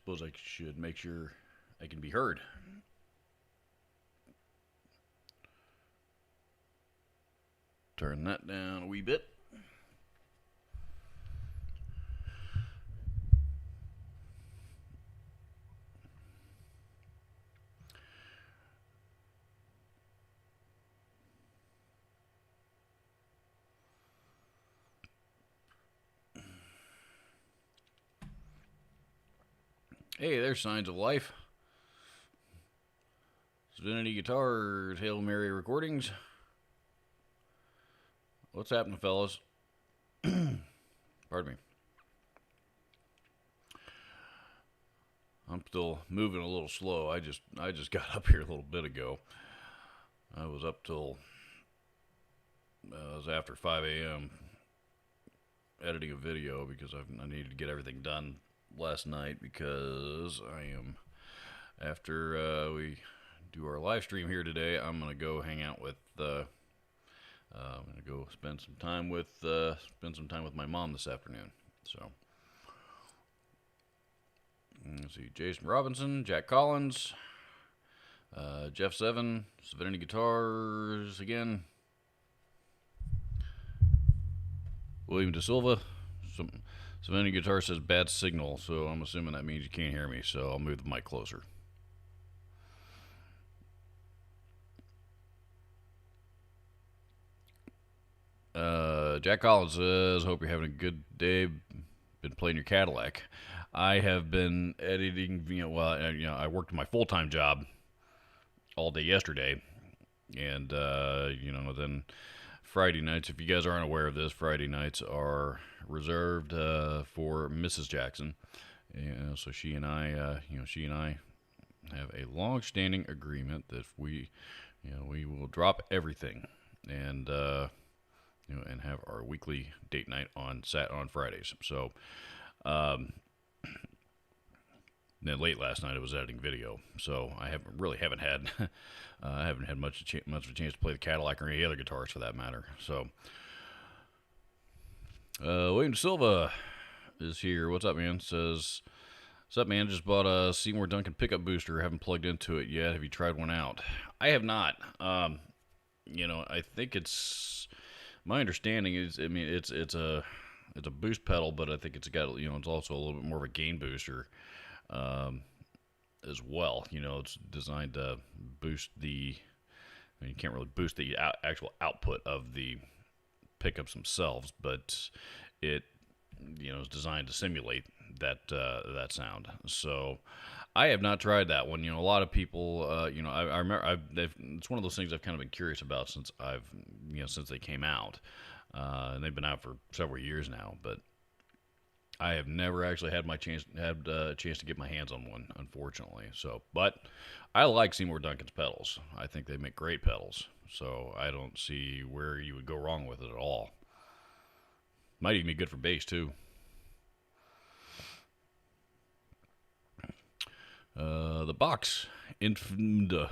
suppose I should make sure I can be heard. Turn that down a wee bit. Hey, there's signs of life. Divinity Guitars, Hail Mary Recordings. What's happening, fellas? Pardon me. I'm still moving a little slow. I just got up here a little bit ago. I was up till it was after 5 a.m. editing a video because I needed to get everything done last night because I am after we do our live stream here today. I'm gonna go hang out with. I'm gonna go spend some time with my mom this afternoon. So let's see, Jason Robinson, Jack Collins, Jeff Seven, Divinity Guitars again, William De Silva. Divinity Guitar says bad signal, so I'm assuming that means you can't hear me. So I'll move the mic closer. Jack Collins says, hope you're having a good day. Been playing your Cadillac. I have been editing, I worked my full-time job all day yesterday. And, then Friday nights, if you guys aren't aware of this, Friday nights are reserved for Mrs. Jackson. So she and I have a long-standing agreement that we will drop everything and and have our weekly date night on Fridays. So, then late last night I was editing video, so I haven't had much of a chance to play the Cadillac or any other guitars for that matter. So, William Silva is here. What's up, man? Says, what's up, man? Just bought a Seymour Duncan pickup booster. Haven't plugged into it yet. Have you tried one out? I have not. I think it's. My understanding is, it's a boost pedal, but I think it's got, it's also a little bit more of a gain booster, as well. It's designed to boost you can't really boost the actual output of the pickups themselves, but it, is designed to simulate that sound. So I have not tried that one. A lot of people, I remember it's one of those things I've kind of been curious about since since they came out, and they've been out for several years now. But I have never actually had a chance to get my hands on one, unfortunately. So, but I like Seymour Duncan's pedals. I think they make great pedals. So I don't see where you would go wrong with it at all. Might even be good for bass too. The box, Infmda.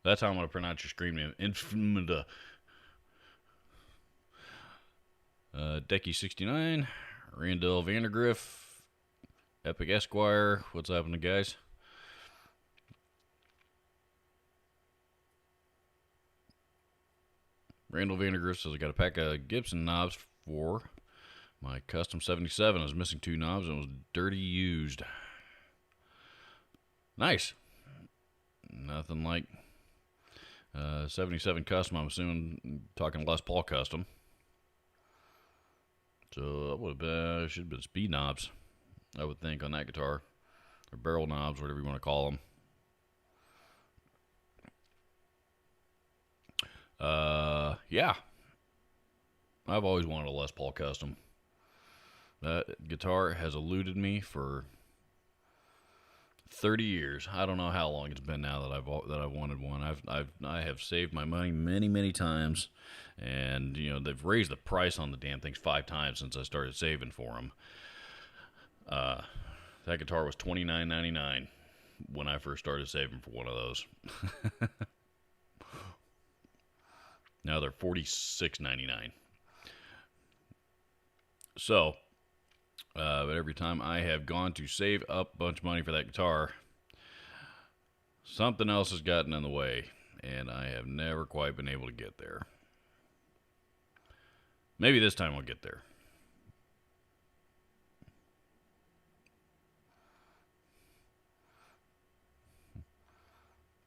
That's how I'm going to pronounce your screen name, Infmda. Decky69, Randall Vandergriff, Epic Esquire. What's happening, guys? Randall Vandergriff says I got a pack of Gibson knobs for my custom 77. I was missing 2 knobs and it was dirty used. Nice. Nothing like 77 custom. I'm assuming talking Les Paul custom. So that would have been, should have been speed knobs, I would think, on that guitar, or barrel knobs, whatever you want to call them. Yeah. I've always wanted a Les Paul custom. That guitar has eluded me for 30 years. I don't know how long it's been now that I've wanted one. I have saved my money many times, and they've raised the price on the damn things 5 times since I started saving for them. That guitar was $29.99 when I first started saving for one of those. Now they're $46.99. So, But every time I have gone to save up a bunch of money for that guitar, something else has gotten in the way, and I have never quite been able to get there. Maybe this time I'll get there.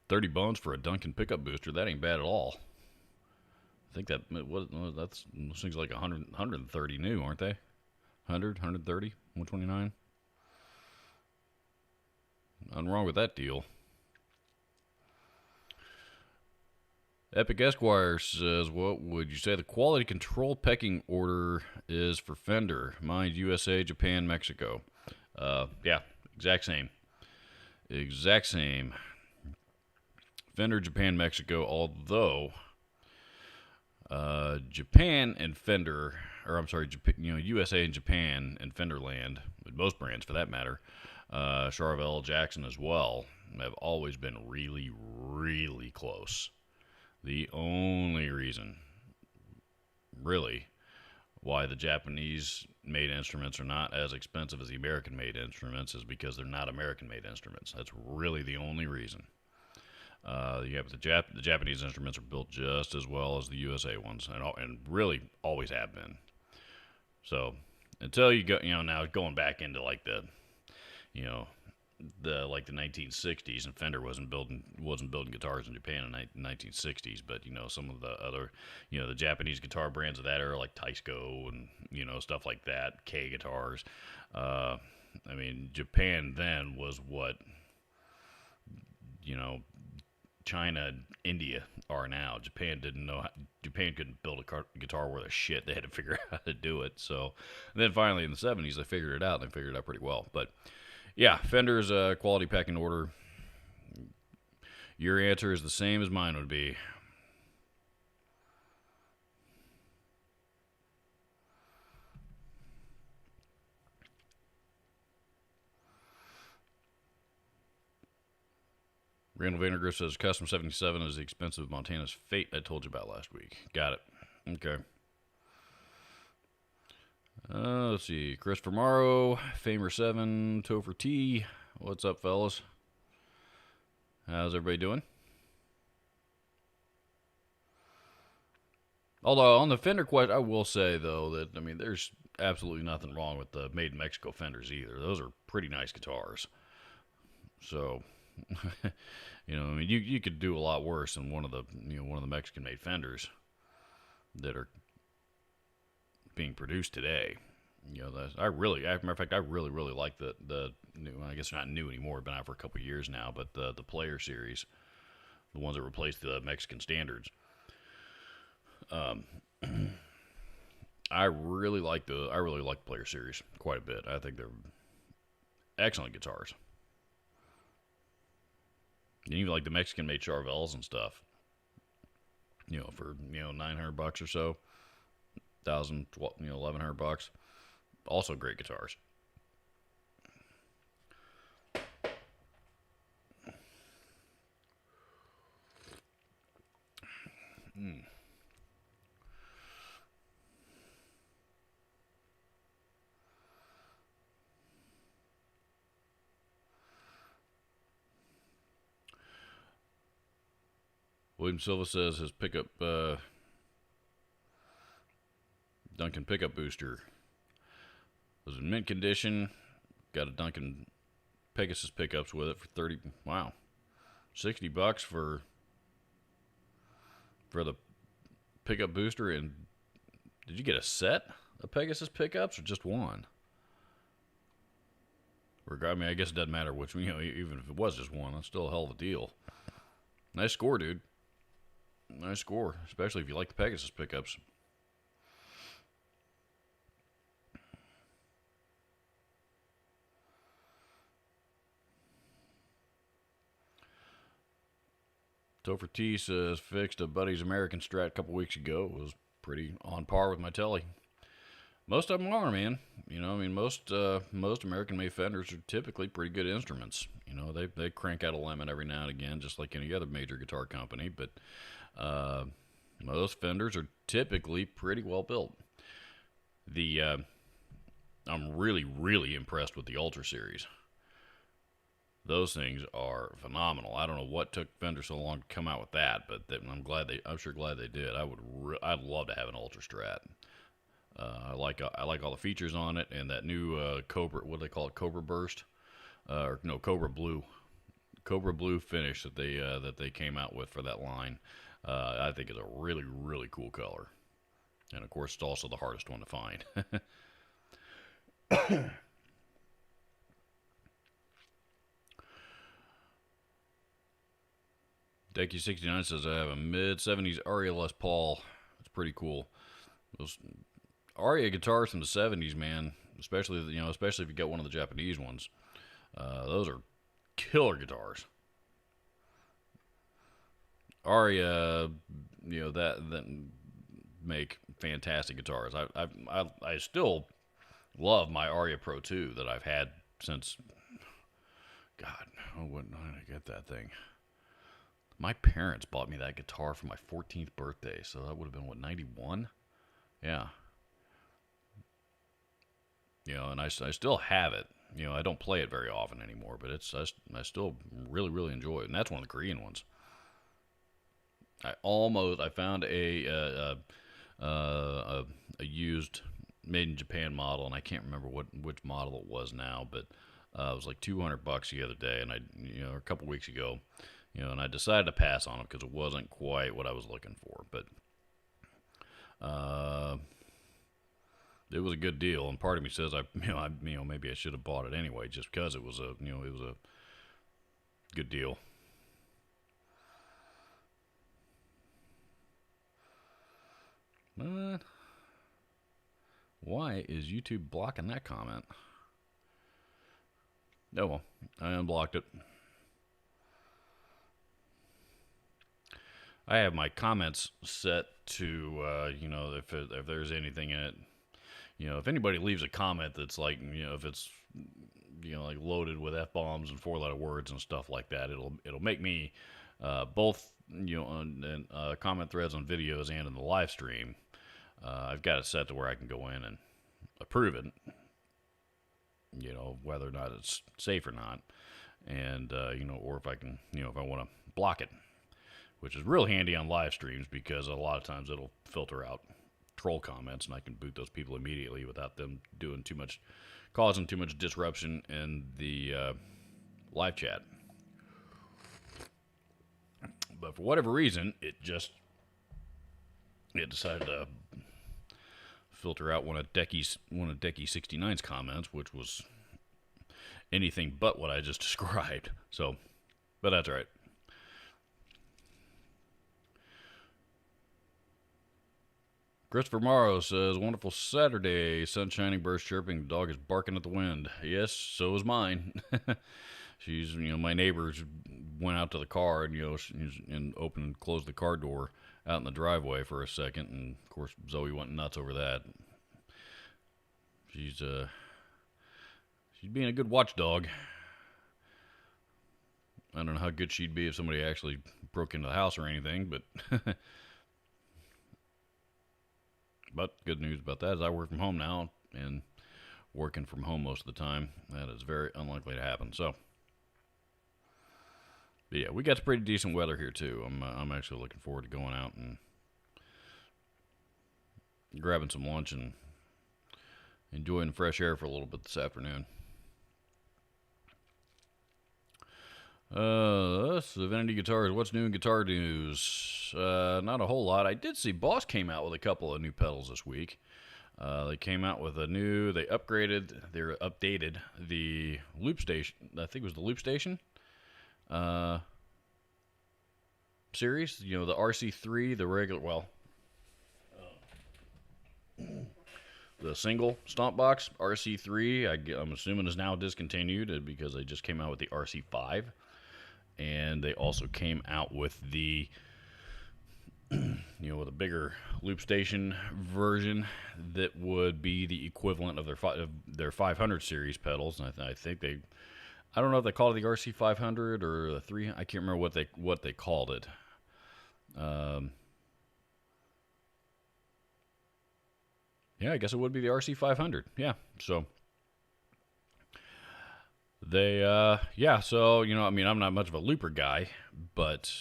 $30 for a Duncan pickup booster. That ain't bad at all. I think those things like 130 new, aren't they? 100, 130, 129. Nothing wrong with that deal. Epic Esquire says, what would you say the quality control pecking order is for Fender? Mine's USA, Japan, Mexico. Yeah, exact same. Exact same. Fender, Japan, Mexico, although Japan and Fender, or I'm sorry, USA and Japan and Fenderland, most brands for that matter, Charvel, Jackson as well, have always been really, really close. The only reason, really, why the Japanese-made instruments are not as expensive as the American-made instruments is because they're not American-made instruments. That's really the only reason. The Japanese instruments are built just as well as the USA ones, and really always have been. So until you go, now going back into like the 1960s, and Fender wasn't building guitars in Japan in the 1960s, but some of the other the Japanese guitar brands of that era like Taisco and stuff like that, K guitars. Japan then was what China and India are now. Japan couldn't build a guitar worth of shit. They had to figure out how to do it. So then finally in the 70s they figured it out, and they figured it out pretty well. But yeah, Fender's quality pecking order. Your answer is the same as mine would be. Randall Vandergriff says Custom 77 is the expensive Montana's Fate I told you about last week. Got it. Okay. Let's see. Christopher Morrow, Famer 7, Topher T. What's up, fellas? How's everybody doing? Although, on the Fender question, I will say, though, that, there's absolutely nothing wrong with the Made in Mexico Fenders either. Those are pretty nice guitars. So, you could do a lot worse than one of the Mexican-made Fenders that are being produced today. Matter of fact, I really like the new. I guess they're not new anymore. Been out for a couple of years now, but the Player series, the ones that replaced the Mexican standards. I really like the Player series quite a bit. I think they're excellent guitars. And even like the Mexican-made Charvels and stuff. For $900 or so, $1,100. Also great guitars. William Silva says his pickup Duncan pickup booster was in mint condition. Got a Duncan Pegasus pickups with it for $60 for the pickup booster. And did you get a set of Pegasus pickups or just one? I guess it doesn't matter which. Even if it was just one, that's still a hell of a deal. Nice score, dude. Nice score, especially if you like the Pegasus pickups. Topher T says fixed a buddy's American Strat a couple weeks ago. It was pretty on par with my Telly. Most of them are, man. Most American-made Fenders are typically pretty good instruments. They crank out a lemon every now and again, just like any other major guitar company. But most Fenders are typically pretty well built. The I'm really, really impressed with the Ultra Series. Those things are phenomenal. I don't know what took Fender so long to come out with that, but I'm sure glad they did. I'd love to have an Ultra Strat. I like all the features on it, and that new Cobra, what do they call it, Cobra Burst, or no, Cobra Blue finish that they came out with for that line. I think is a really, really cool color, and of course it's also the hardest one to find. Decky69 says I have a mid-70s Aria Les Paul. It's pretty cool. Those Aria guitars from the 70s, man, especially if you got one of the Japanese ones. Those are killer guitars. Aria, that make fantastic guitars. I still love my Aria Pro 2 that I've had since, God, when did I get that thing? My parents bought me that guitar for my 14th birthday, so that would have been, what, 91? Yeah. And I still have it. I don't play it very often anymore, but I still really, really enjoy it, and that's one of the Korean ones. I found a used made in Japan model, and I can't remember which model it was now, but it was like $200 the other day, and a couple weeks ago, and I decided to pass on it because it wasn't quite what I was looking for, but it was a good deal, and part of me says maybe I should have bought it anyway, just because it was a good deal. But why is YouTube blocking that comment? Oh well, I unblocked it. I have my comments set to, if there's anything in it, if anybody leaves a comment that's like, if it's, like loaded with F-bombs and 4-letter words and stuff like that, it'll make me, both, on comment threads on videos and in the live stream, I've got it set to where I can go in and approve it, whether or not it's safe or not, and, or if I can, if I want to block it, which is real handy on live streams because a lot of times it'll filter out troll comments and I can boot those people immediately without them causing too much disruption in the live chat. But for whatever reason, it decided to filter out one of Decky 69's comments, which was anything but what I just described. So, but that's all right. Christopher Morrow says, wonderful Saturday, sun shining, birds chirping, the dog is barking at the wind. Yes, so is mine. She's, my neighbors went out to the car and opened and closed the car door out in the driveway for a second, and of course Zoe went nuts over that. She's being a good watchdog. I don't know how good she'd be if somebody actually broke into the house or anything, but but good news about that is I work from home now, and working from home most of the time, that is very unlikely to happen. So, but yeah, we got some pretty decent weather here too. I'm actually looking forward to going out and grabbing some lunch and enjoying the fresh air for a little bit this afternoon. Vanity Guitars, what's new in guitar news? Not a whole lot. I did see Boss came out with a couple of new pedals this week. They came out with they updated the loop station. I think it was the loop station series. The RC3, the regular, the single stomp box RC3. I'm assuming is now discontinued because they just came out with the RC5. And they also came out with the, with a bigger loop station version that would be the equivalent of their 500 series pedals. And I think I don't know if they called it the RC 500 or the 3. I can't remember what they called it. Yeah, I guess it would be the RC 500. Yeah, so they, yeah, so, you know, I mean, I'm not much of a looper guy, but,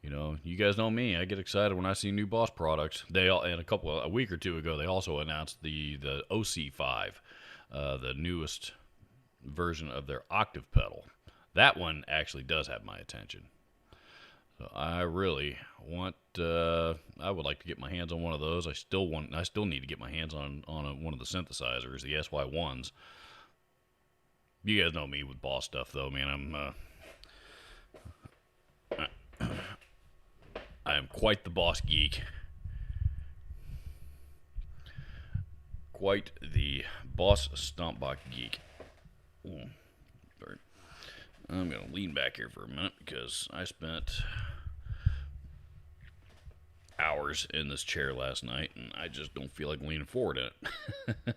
you know, you guys know me. I get excited when I see new Boss products. They all, and a week or two ago, they also announced the OC5, the newest version of their octave pedal. That one actually does have my attention. So I really want. I would like to get my hands on one of those. I still need to get my hands on one of the synthesizers, the SY1s. You guys know me with Boss stuff, though, man. I am quite the Boss geek. Quite the Boss Stompbox geek. Sorry. I'm going to lean back here for a minute because I spent hours in this chair last night and I just don't feel like leaning forward in it.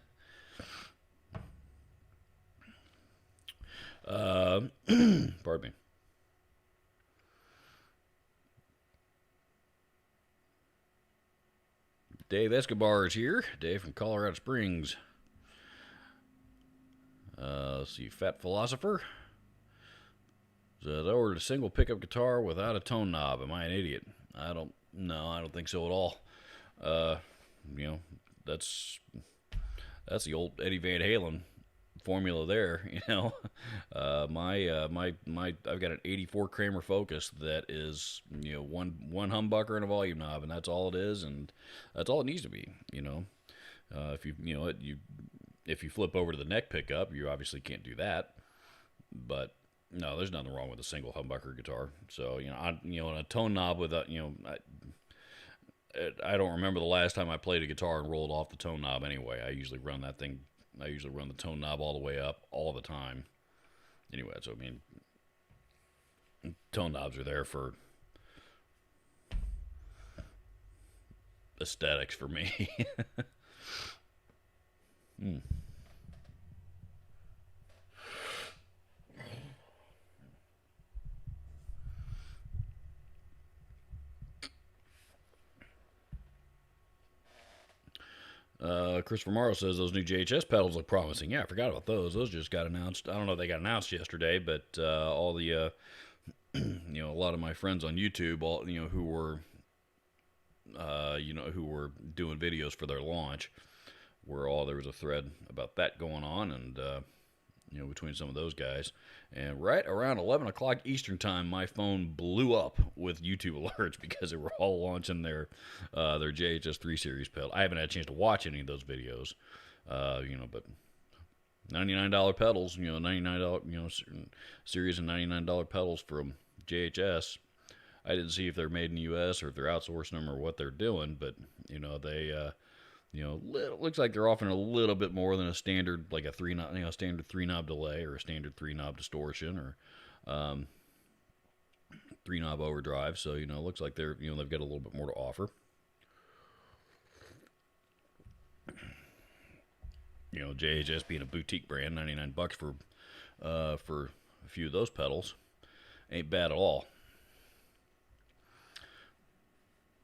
Pardon me. Dave Escobar is here. Dave from Colorado Springs. Let's see, Fat Philosopher. Says, I ordered a single pickup guitar without a tone knob. Am I an idiot? I don't think so at all. You know, that's the old Eddie Van Halen formula there. You know, I've got an '84 Kramer Focus that is, you know, one humbucker and a volume knob, and that's all it is, and that's all it needs to be. You know, if you flip over to the neck pickup, you obviously can't do that, but no, there's nothing wrong with a single humbucker guitar. So, you know, and a tone knob with a, you know, I don't remember the last time I played a guitar and rolled off the tone knob anyway. I usually run the tone knob all the way up all the time. Anyway, so, I mean, tone knobs are there for aesthetics for me. Christopher Morrow says those new JHS pedals look promising. Yeah, I forgot about those. Those just got announced. I don't know if they got announced yesterday, but all the, you know, a lot of my friends on YouTube, all, you know, who were doing videos for their launch, there was a thread about that going on, and you know, between some of those guys. And right around 11 o'clock Eastern time, my phone blew up with YouTube alerts because they were all launching their JHS 3 Series pedal. I haven't had a chance to watch any of those videos, you know, but $99 pedals, you know, $99, you know, series of $99 pedals from JHS. I didn't see if they're made in the U.S. or if they're outsourcing them or what they're doing, but, you know, they... you know, looks like they're offering a little bit more than a standard, like a standard 3-knob delay or a standard 3-knob distortion or 3-knob overdrive. So, you know, it looks like they've got a little bit more to offer. You know, JHS being a boutique brand, $99 for a few of those pedals ain't bad at all.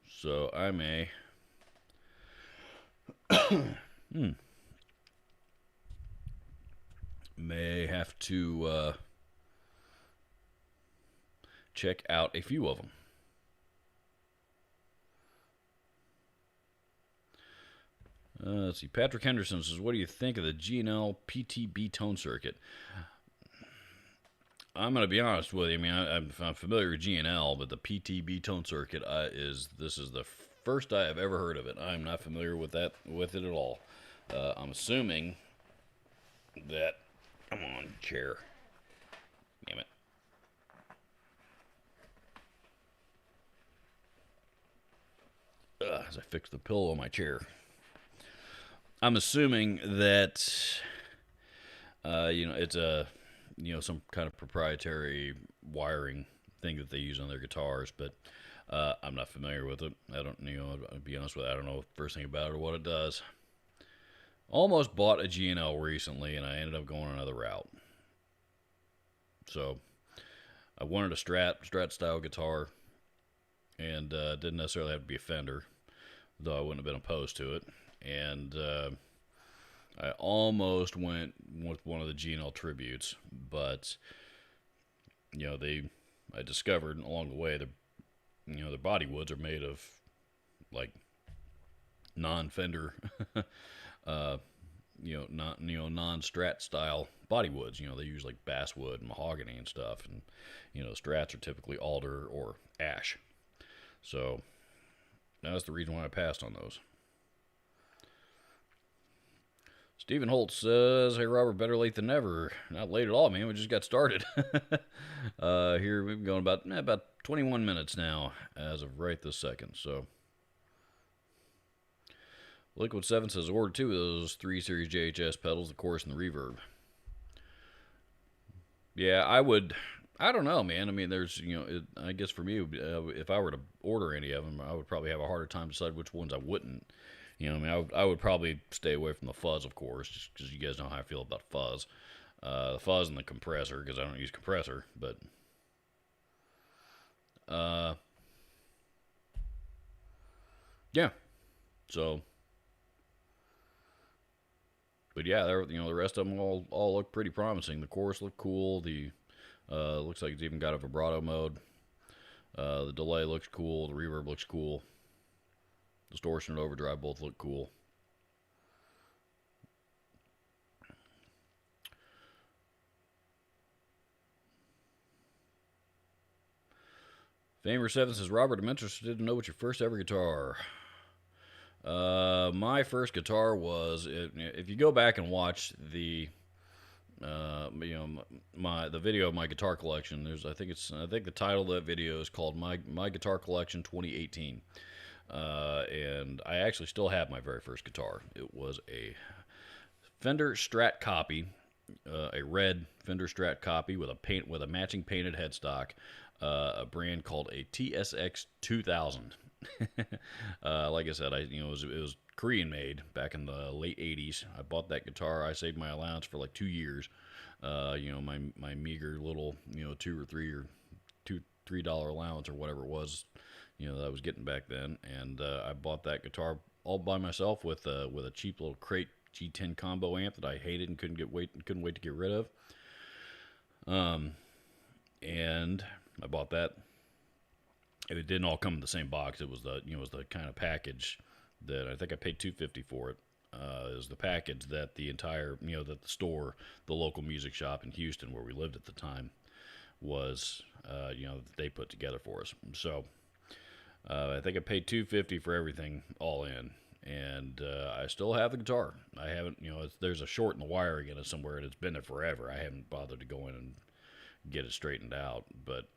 So I may have to check out a few of them. Let's see. Patrick Henderson says, what do you think of the G&L PTB tone circuit? I'm going to be honest with you. I mean, I'm familiar with G&L, but the PTB tone circuit this is the first I have ever heard of it. I'm not familiar with it at all. I'm assuming that... Come on, chair. Damn it. As I fix the pillow on my chair. I'm assuming that, you know, it's some kind of proprietary wiring thing that they use on their guitars, but I'm not familiar with it. I don't, you know, I'll be honest with you, I don't know the first thing about it or what it does. Almost bought a G&L recently, and I ended up going another route. So I wanted a Strat style guitar, and didn't necessarily have to be a Fender, though I wouldn't have been opposed to it. and I almost went with one of the G&L tributes, but I discovered along the way that the body woods are made of like non-Fender, non-Strat style body woods. They use like basswood and mahogany and stuff, and the Strats are typically alder or ash. So that's the reason why I passed on those. Stephen Holt says, "Hey Robert, better late than never." Not late at all, man. We just got started. Here we've been going about 21 minutes now, as of right this second. So, Liquid 7 says, "Ordered 2 of those 3 Series JHS pedals, the chorus and the reverb." Yeah, I would. I don't know, man. I mean, there's, I guess for me, if I were to order any of them, I would probably have a harder time deciding which ones I wouldn't. I mean, I would probably stay away from the fuzz, of course, just because you guys know how I feel about fuzz. The fuzz and the compressor, because I don't use compressor, but yeah. So, but yeah, the rest of them all look pretty promising. The chorus looked cool. The looks like it's even got a vibrato mode. The delay looks cool. The reverb looks cool. Distortion and overdrive both look cool. Famer7 says, "Robert, I'm interested to know what your first ever guitar." My first guitar was, if you go back and watch the the video of my guitar collection, I think the title of that video is called My Guitar Collection 2018. And I actually still have my very first guitar. It was a Fender Strat copy, a red Fender Strat copy with a matching painted headstock, a brand called a TSX 2000. Like I said, it was Korean made back in the late 80s. I bought that guitar. I saved my allowance for like 2 years. My meager little $2 or $3 allowance or whatever it was, that I was getting back then, and I bought that guitar all by myself with a cheap little crate G10 combo amp that I hated and couldn't wait to get rid of. And I bought that. It didn't all come in the same box. It was the kind of package that I think I paid $250 for it. It was the package that the entire that the store, the local music shop in Houston where we lived at the time, was they put together for us. So I think I paid $250 for everything all in, and I still have the guitar. I haven't, there's a short in the wiring in it somewhere, and it's been there forever. I haven't bothered to go in and get it straightened out, but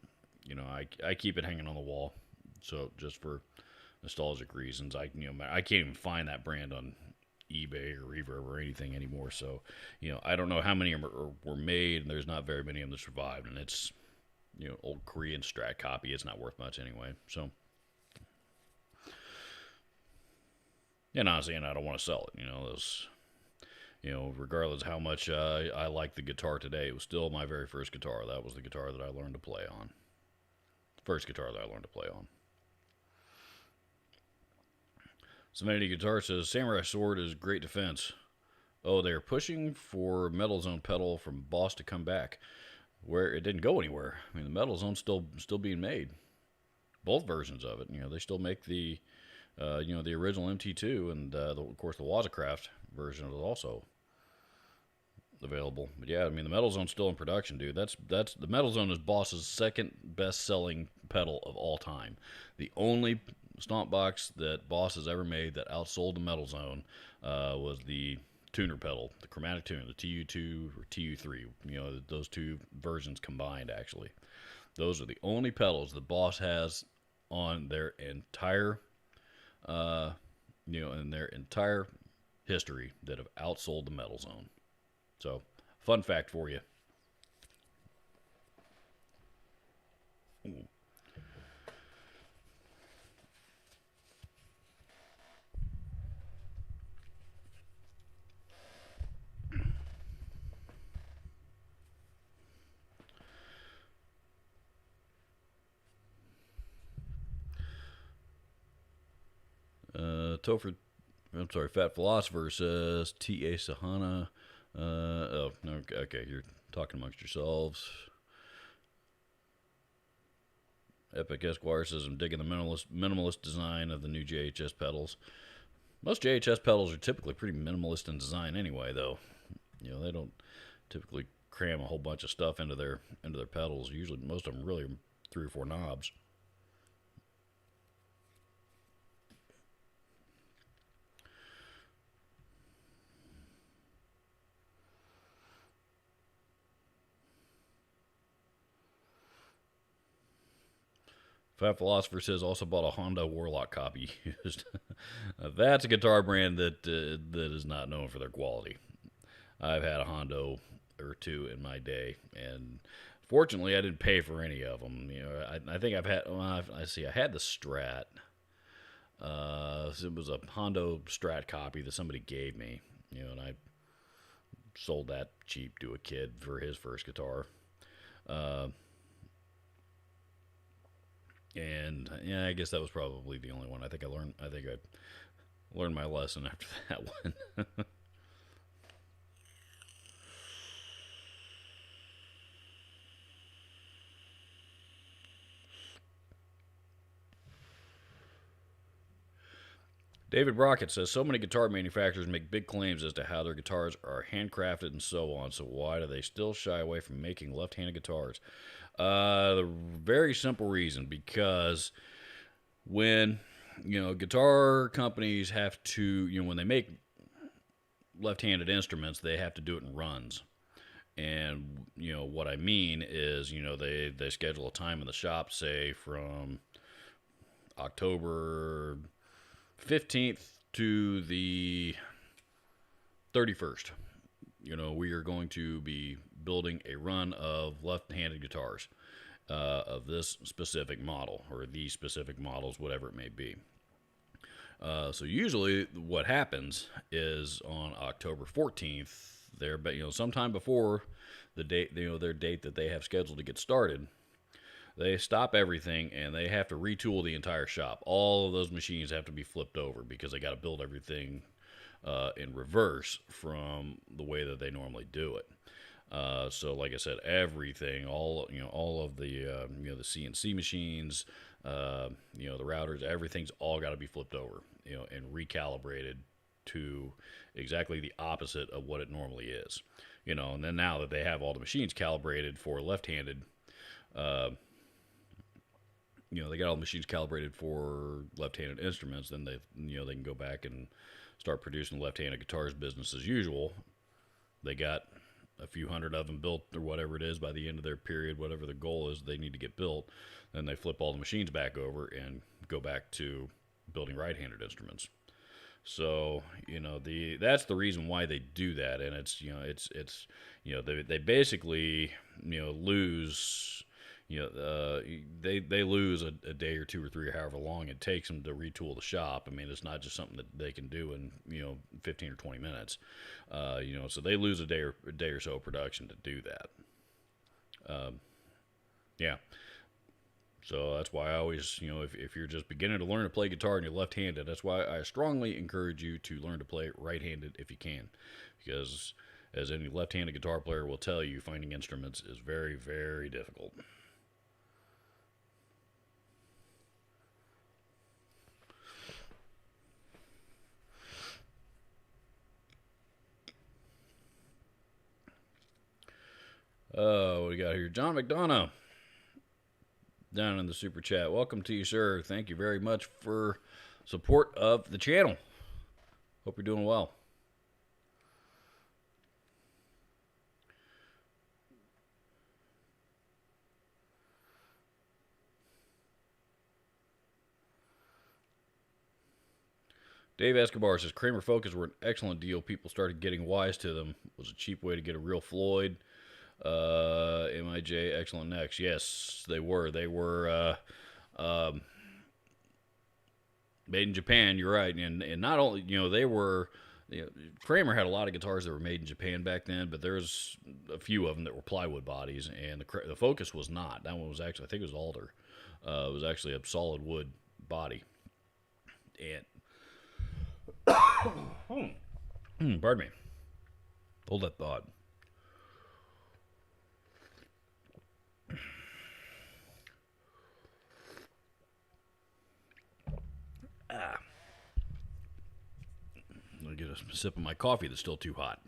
I keep it hanging on the wall, so just for nostalgic reasons. I can't even find that brand on eBay or Reverb or anything anymore. So I don't know how many were made, and there's not very many of them that survived, and it's old Korean Strat copy. It's not worth much anyway. So. And honestly, I don't want to sell it. Regardless of how much I like the guitar today, it was still my very first guitar. That was the guitar that I learned to play on. First guitar that I learned to play on. Serenity Guitar says, "Samurai Sword is great defense. Oh, they're pushing for Metal Zone pedal from Boss to come back, where it didn't go anywhere. I mean, the Metal Zone's still being made. Both versions of it. They still make the the original MT2, and of course the Wazacraft version is also available. But yeah, I mean, the Metal Zone's still in production, dude. That's the Metal Zone is Boss's second best-selling pedal of all time. The only stomp box that Boss has ever made that outsold the Metal Zone was the tuner pedal, the chromatic tuner, the TU2 or TU3. Those two versions combined, actually. Those are the only pedals that Boss has on their entire in their entire history that have outsold the Metal Zone. So, fun fact for you. Ooh. Topher I'm sorry, Fat Philosopher says T.A. Sahana. Oh, no, okay, you're talking amongst yourselves. Epic Esquire says, I'm digging the minimalist design of the new JHS pedals. Most JHS pedals are typically pretty minimalist in design anyway, though. They don't typically cram a whole bunch of stuff into their pedals. Usually, most of them really are 3 or 4 knobs. Fat Philosopher says also bought a Honda Warlock copy used. That's a guitar brand that is not known for their quality. I've had a Honda or 2 in my day, and fortunately, I didn't pay for any of them. I think I've had. Well, I had the Strat. It was a Honda Strat copy that somebody gave me. And I sold that cheap to a kid for his first guitar. And yeah, I guess that was probably the only one. I think I learned my lesson after that one. David Brockett says, so many guitar manufacturers make big claims as to how their guitars are handcrafted and so on, so why do they still shy away from making left-handed guitars? The very simple reason, because when, guitar companies have to, when they make left-handed instruments, they have to do it in runs. And, what I mean is, they schedule a time in the shop, say, from October 15th to the 31st. We are going to be building a run of left-handed guitars of this specific model, or these specific models, whatever it may be. So usually what happens is on October 14th, sometime before the date, their date that they have scheduled to get started, they stop everything and they have to retool the entire shop. All of those machines have to be flipped over because they got to build everything in reverse from the way that they normally do it. So, like I said, everything, all of the the CNC machines, the routers, everything's all got to be flipped over, and recalibrated to exactly the opposite of what it normally is, And then now that they have all the machines calibrated for left-handed. They got all the machines calibrated for left-handed instruments, then they can go back and start producing left-handed guitars business as usual. They got a few hundred of them built or whatever it is by the end of their period, whatever the goal is they need to get built. Then they flip all the machines back over and go back to building right-handed instruments. So, that's the reason why they do that. And it's they basically, lose, they lose a day or 2 or 3 or however long it takes them to retool the shop. I mean, it's not just something that they can do in 15 or 20 minutes. So they lose a day or so of production to do that. Yeah. So that's why I always, if you're just beginning to learn to play guitar and you're left-handed, that's why I strongly encourage you to learn to play right-handed if you can, because as any left-handed guitar player will tell you, finding instruments is very, very difficult. Oh, what do we got here? John McDonough down in the super chat. Welcome to you, sir. Thank you very much for support of the channel. Hope you're doing well. Dave Escobar says Kramer Focus were an excellent deal. People started getting wise to them. It was a cheap way to get a real Floyd. MIJ excellent necks. Yes, they were. They were made in Japan. You're right, and not only they were. Kramer had a lot of guitars that were made in Japan back then, but there's a few of them that were plywood bodies, and the Focus was not. That one was actually, I think it was Alder. It was actually a solid wood body, and Pardon me. Hold that thought. I'll get a sip of my coffee that's still too hot.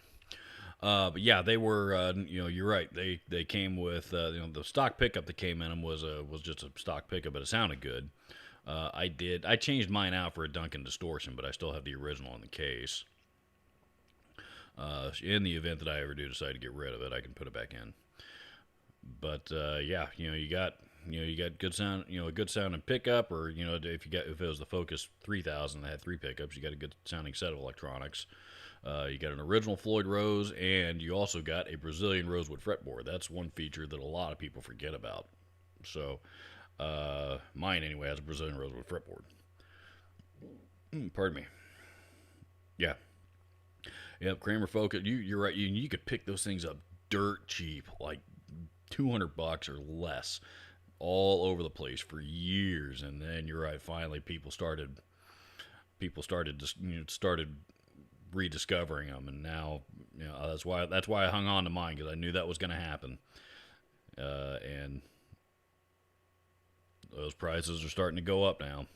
But yeah, they were. You're right. They came with the stock pickup that came in them was just a stock pickup, but it sounded good. I changed mine out for a Duncan distortion, but I still have the original in the case. In the event that I ever do decide to get rid of it, I can put it back in. But yeah, you got good sound, a good sounding pickup, or if it was the Focus 3000 that had 3 pickups, you got a good sounding set of electronics. You got an original Floyd Rose, and you also got a Brazilian rosewood fretboard. That's one feature that a lot of people forget about. So, mine anyway has a Brazilian rosewood fretboard. Pardon me. Yeah. Yep, Kramer Focus. You're right. You could pick those things up dirt cheap, like $200 or less, all over the place for years. And then you're right. Finally, started rediscovering them, and now that's why I hung on to mine, because I knew that was going to happen. And those prices are starting to go up now.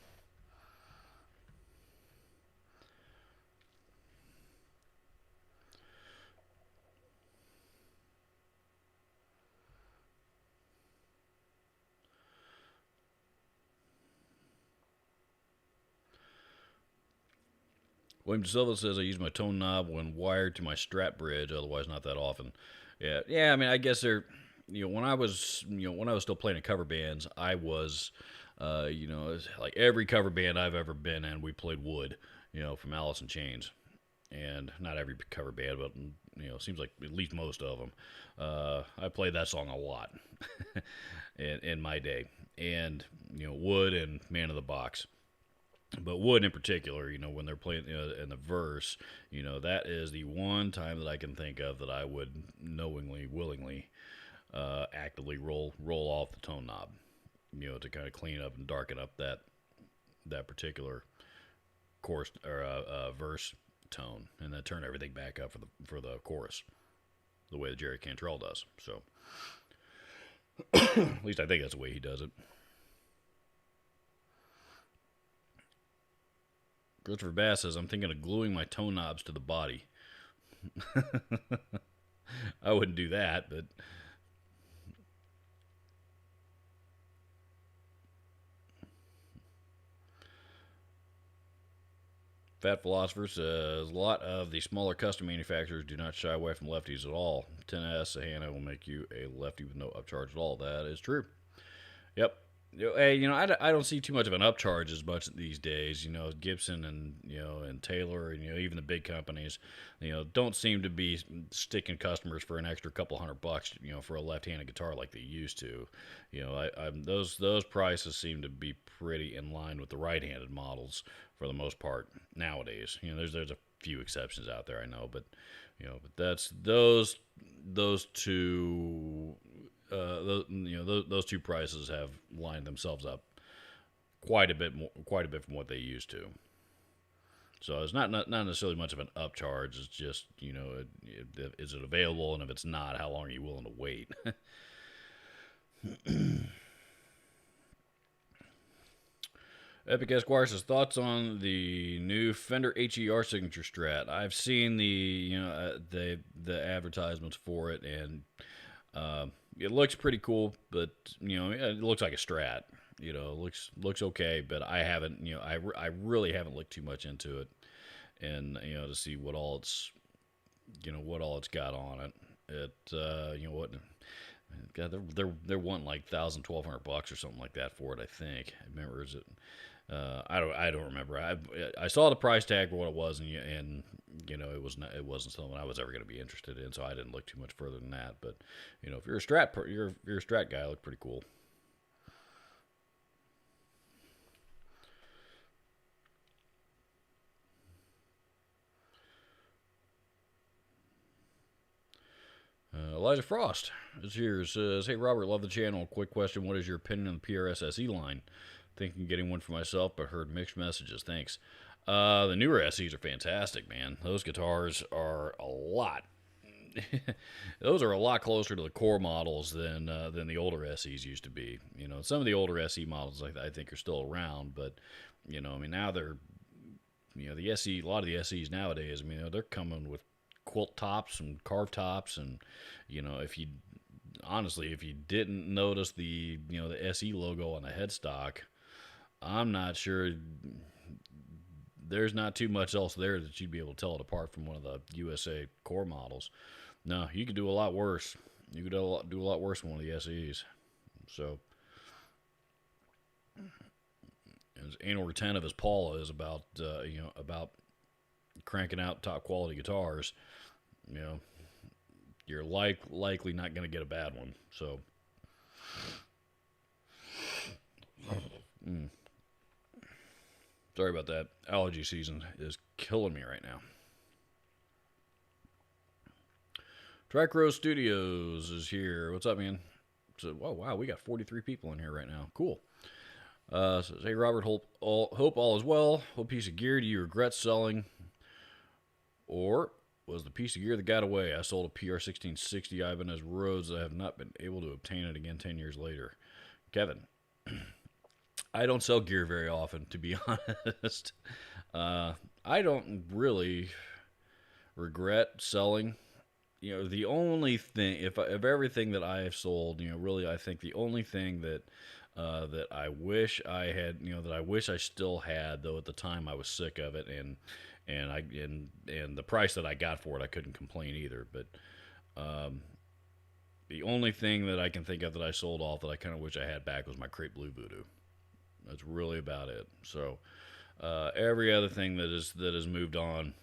William Silva says I use my tone knob when wired to my Strat bridge, otherwise not that often. Yeah. I mean, I guess they're, when I was still playing in cover bands, I was, like every cover band I've ever been in, we played Wood, from Alice in Chains, and not every cover band, but it seems like at least most of them. I played that song a lot in my day, and Wood and Man of the Box. But Wood in particular, when they're playing in the verse, that is the one time that I can think of that I would knowingly, willingly, actively roll off the tone knob, to kind of clean up and darken up that particular chorus or verse tone, and then turn everything back up for the chorus, the way that Jerry Cantrell does. So, at least I think that's the way he does it. Christopher Bass says, I'm thinking of gluing my toe knobs to the body. I wouldn't do that, but Fat Philosopher says, a lot of the smaller custom manufacturers do not shy away from lefties at all. 10S Sahana will make you a lefty with no upcharge at all. That is true. Yep. Hey, I don't see too much of an upcharge as much these days. Gibson and Taylor and even the big companies, don't seem to be sticking customers for an extra couple $100, for a left-handed guitar like they used to. Those prices seem to be pretty in line with the right-handed models for the most part nowadays. There's a few exceptions out there, I know, but that's those two. Those two prices have lined themselves up quite a bit from what they used to. So it's not necessarily much of an upcharge. It's just is it available, and if it's not, how long are you willing to wait? Epic Esquire says, thoughts on the new Fender HER signature Strat. I've seen the advertisements for it, and it looks pretty cool, but it looks like a Strat. It looks okay, but I haven't. I really haven't looked too much into it, and to see what all it's got on it. What. God, they're wanting like $1,200 or something like that for it. I think. I remember, is it? I don't remember. I saw the price tag for what it was, and it wasn't something I was ever going to be interested in, so I didn't look too much further than that. But if you're a Strat guy, it looked pretty cool. Elijah Frost is here. Says, hey Robert, love the channel. Quick question: what is your opinion on the PRS SE line? Thinking getting one for myself, but heard mixed messages. Thanks. The newer SEs are fantastic, man. Those guitars are a lot. Those are a lot closer to the core models than the older SEs used to be. You know, some of the older SE models I think are still around, but you know, I mean, now they're, you know, the SE, a lot of the SEs nowadays, I mean, you know, they're coming with quilt tops and carved tops, and you know, if you honestly, if you didn't notice the, you know, the SE logo on the headstock, I'm not sure there's not too much else there that you'd be able to tell it apart from one of the USA core models. No, you could do a lot worse. You could do a lot worse than one of the SEs. So, as anal retentive as Paul is about, you know, about cranking out top quality guitars, you know, you're likely not going to get a bad one. So, sorry about that. Allergy season is killing me right now. Track Row Studios is here. What's up, man? So, wow, we got 43 people in here right now. Cool. So, hey, Robert, hope all is well. What piece of gear do you regret selling? Or was the piece of gear that got away? I sold a PR 1660 Ibanez Rhodes. I have not been able to obtain it again 10 years later. Kevin, I don't sell gear very often, to be honest. I don't really regret selling. You know, the only thing, if of everything that I have sold, you know, really, I think the only thing that that I wish I had, you know, that I wish I still had, though at the time I was sick of it, and the price that I got for it, I couldn't complain either. But the only thing that I can think of that I sold off that I kind of wish I had back was my Crepe Blue Voodoo. That's really about it. So every other thing that has moved on.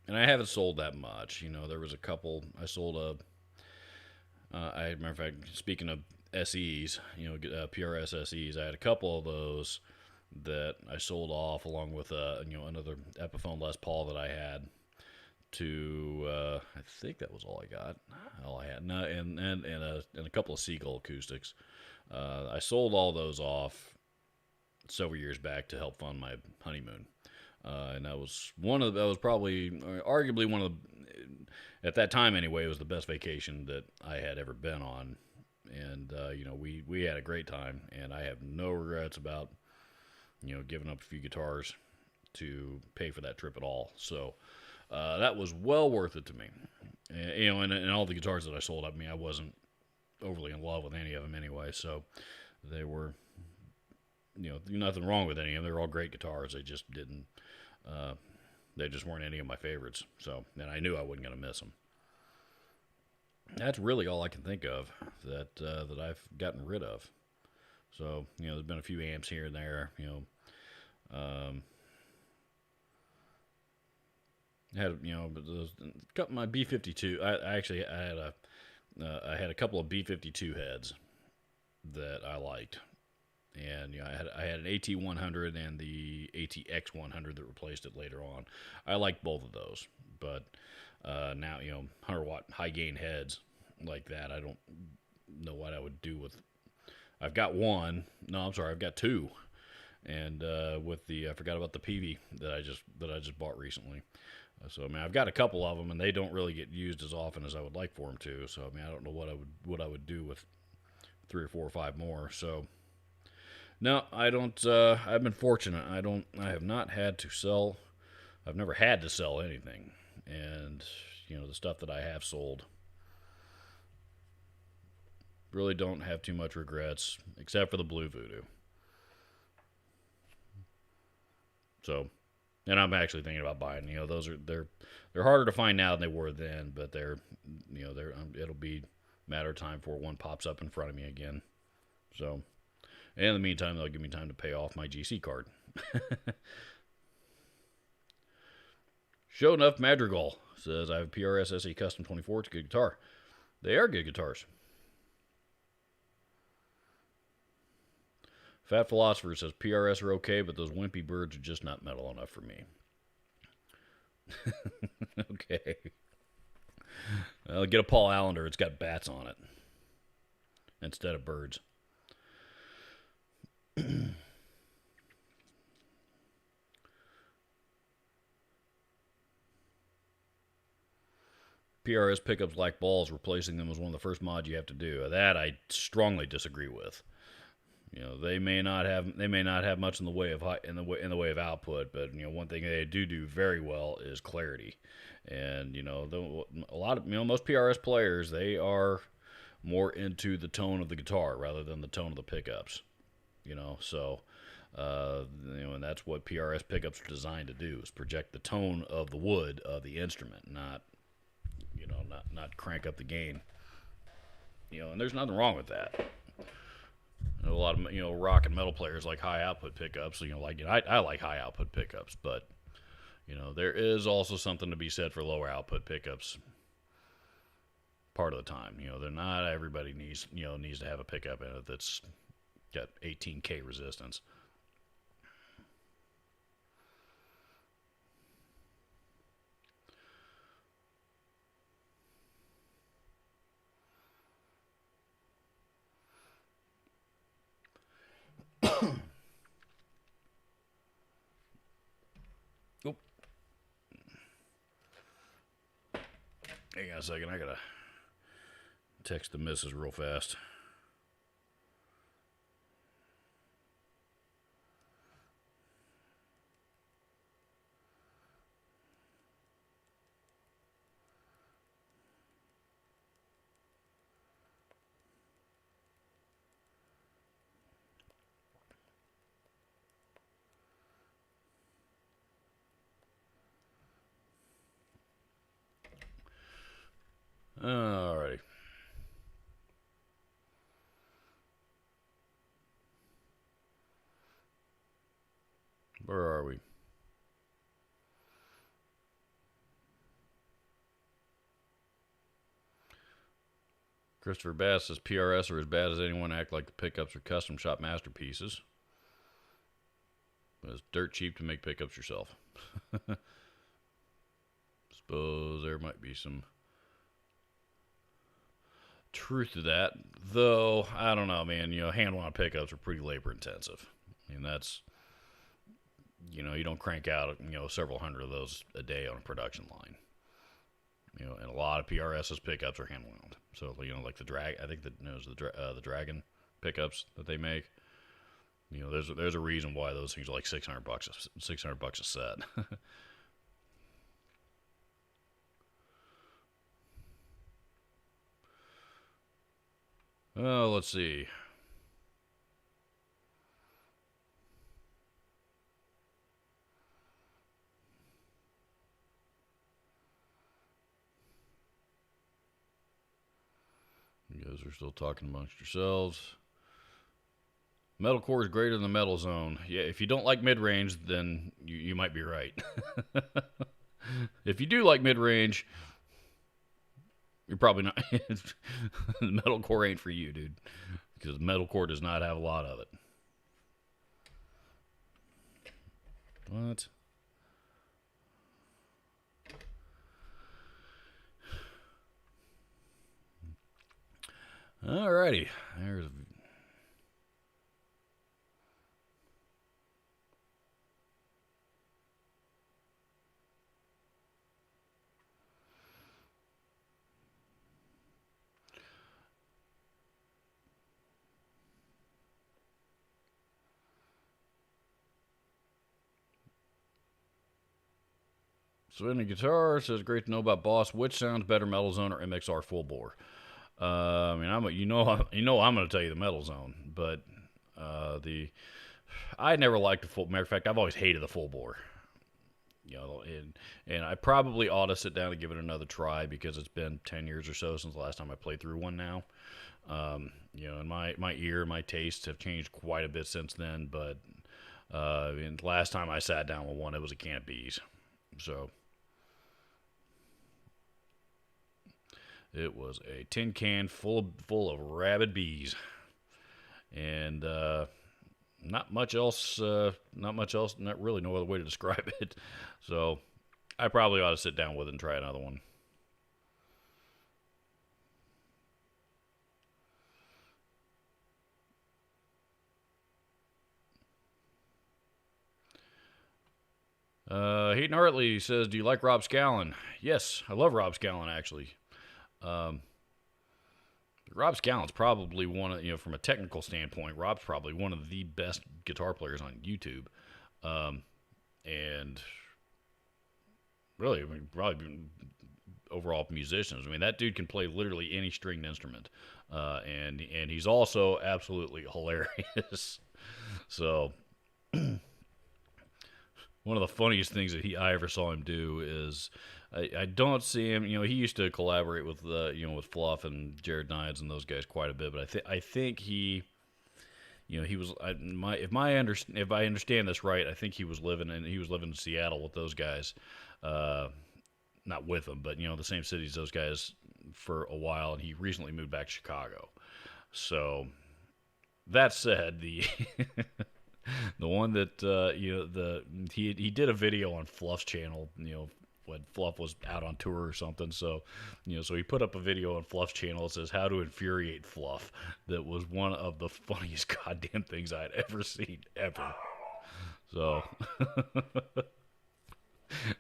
And I haven't sold that much. You know, there was a couple. I sold a. Matter of fact, speaking of SEs, you know, PRS SEs, I had a couple of those that I sold off along with you know, another Epiphone Les Paul that I had. To I think that was all I got. All I had. No, and a couple of Seagull acoustics. I sold all those off several years back to help fund my honeymoon. And that was probably, arguably one of the, at that time anyway, it was the best vacation that I had ever been on. And, you know, we had a great time, and I have no regrets about, you know, giving up a few guitars to pay for that trip at all. So, that was well worth it to me. And, you know, and all the guitars that I sold, I mean, I wasn't overly in love with any of them anyway. So they were, you know, nothing wrong with any of them. They're all great guitars. They just weren't any of my favorites. So, and I knew I wasn't going to miss them. That's really all I can think of that I've gotten rid of. So, you know, there's been a few amps here and there. You know, had, you know, but my B52. I had a couple of B52 heads that I liked. And you know, I had an AT100 and the ATX100 that replaced it later on. I liked both of those, but now, you know, 100 watt high gain heads like that, I don't know what I would do with. I've got one. No, I'm sorry, I've got two. And with the, I forgot about the PV that I just bought recently. So I mean, I've got a couple of them, and they don't really get used as often as I would like for them to. So I mean, I don't know what I would do with 3 or 4 or 5 more. So. No, I don't. I've been fortunate. I have not had to sell. I've never had to sell anything, and you know, the stuff that I have sold, really don't have too much regrets, except for the Blue Voodoo. So, and I'm actually thinking about buying. You know, they're harder to find now than they were then, but you know, it'll be a matter of time before one pops up in front of me again. So. And in the meantime, they'll give me time to pay off my GC card. Show enough Madrigal says, I have a PRS SE Custom 24. It's a good guitar. They are good guitars. Fat Philosopher says, PRS are okay, but those wimpy birds are just not metal enough for me. Okay. Well, get a Paul Allender. It's got bats on it instead of birds. PRS pickups like balls, replacing them was one of the first mods you have to do. That I strongly disagree with. They may not have much in the way of in the way of output, but one thing they do very well is clarity. And a lot of most PRS players, they are more into the tone of the guitar rather than the tone of the pickups. So and that's what PRS pickups are designed to do, is project the tone of the wood of the instrument, not crank up the gain. And there's nothing wrong with that. A lot of rock and metal players like high output pickups. I like high output pickups, but there is also something to be said for lower output pickups. Part of the time, they're not everybody needs to have a pickup in it that's got 18K resistance. Oh, hang on a second. I gotta text the missus real fast. Alrighty. Where are we? Christopher Bass says PRS are as bad as anyone, act like the pickups are custom shop masterpieces. But it's dirt cheap to make pickups yourself. Suppose there might be some truth to that, though. I don't know, man. Hand wound pickups are pretty labor intensive. That's you don't crank out several hundred of those a day on a production line. And a lot of PRS's pickups are hand wound. So like the drag, I think the Dragon pickups that they make. There's a reason why those things are like $600 a set. Oh, let's see. You guys are still talking amongst yourselves. Metalcore is greater than the metal zone. Yeah, if you don't like mid-range, then you might be right. If you do like mid-range, you're probably not. Metalcore ain't for you, dude. Because metalcore does not have a lot of it. What? Alrighty. There's. Swinny Guitar says, great to know about Boss. Which sounds better, Metal Zone or MXR full bore? I'm going to tell you the Metal Zone, but I never liked the full. Matter of fact, I've always hated the full bore. And I probably ought to sit down and give it another try because it's been 10 years or so since the last time I played through one now. And my ear, my tastes have changed quite a bit since then, but and last time I sat down with one, it was a can of bees. So it was a tin can full of rabid bees, and not much else. Not really no other way to describe it. So I probably ought to sit down with it and try another one. Hayden Hartley says, "Do you like Rob Scalin?" Yes, I love Rob Scalin actually. Rob Scalin's probably one of, from a technical standpoint, Rob's probably one of the best guitar players on YouTube. And really, I mean, probably overall musicians. I mean, that dude can play literally any stringed instrument. And he's also absolutely hilarious. So, one of the funniest things that I ever saw him do is I don't see him. He used to collaborate with with Fluff and Jared Nides and those guys quite a bit. But I think he he was if I understand this right, I think he was living in Seattle with those guys, not with them, but the same city as those guys for a while, and he recently moved back to Chicago. So that said, the the one that he did a video on Fluff's channel, when Fluff was out on tour or something. So, so he put up a video on Fluff's channel that says how to infuriate Fluff. That was one of the funniest goddamn things I'd ever seen, ever. So,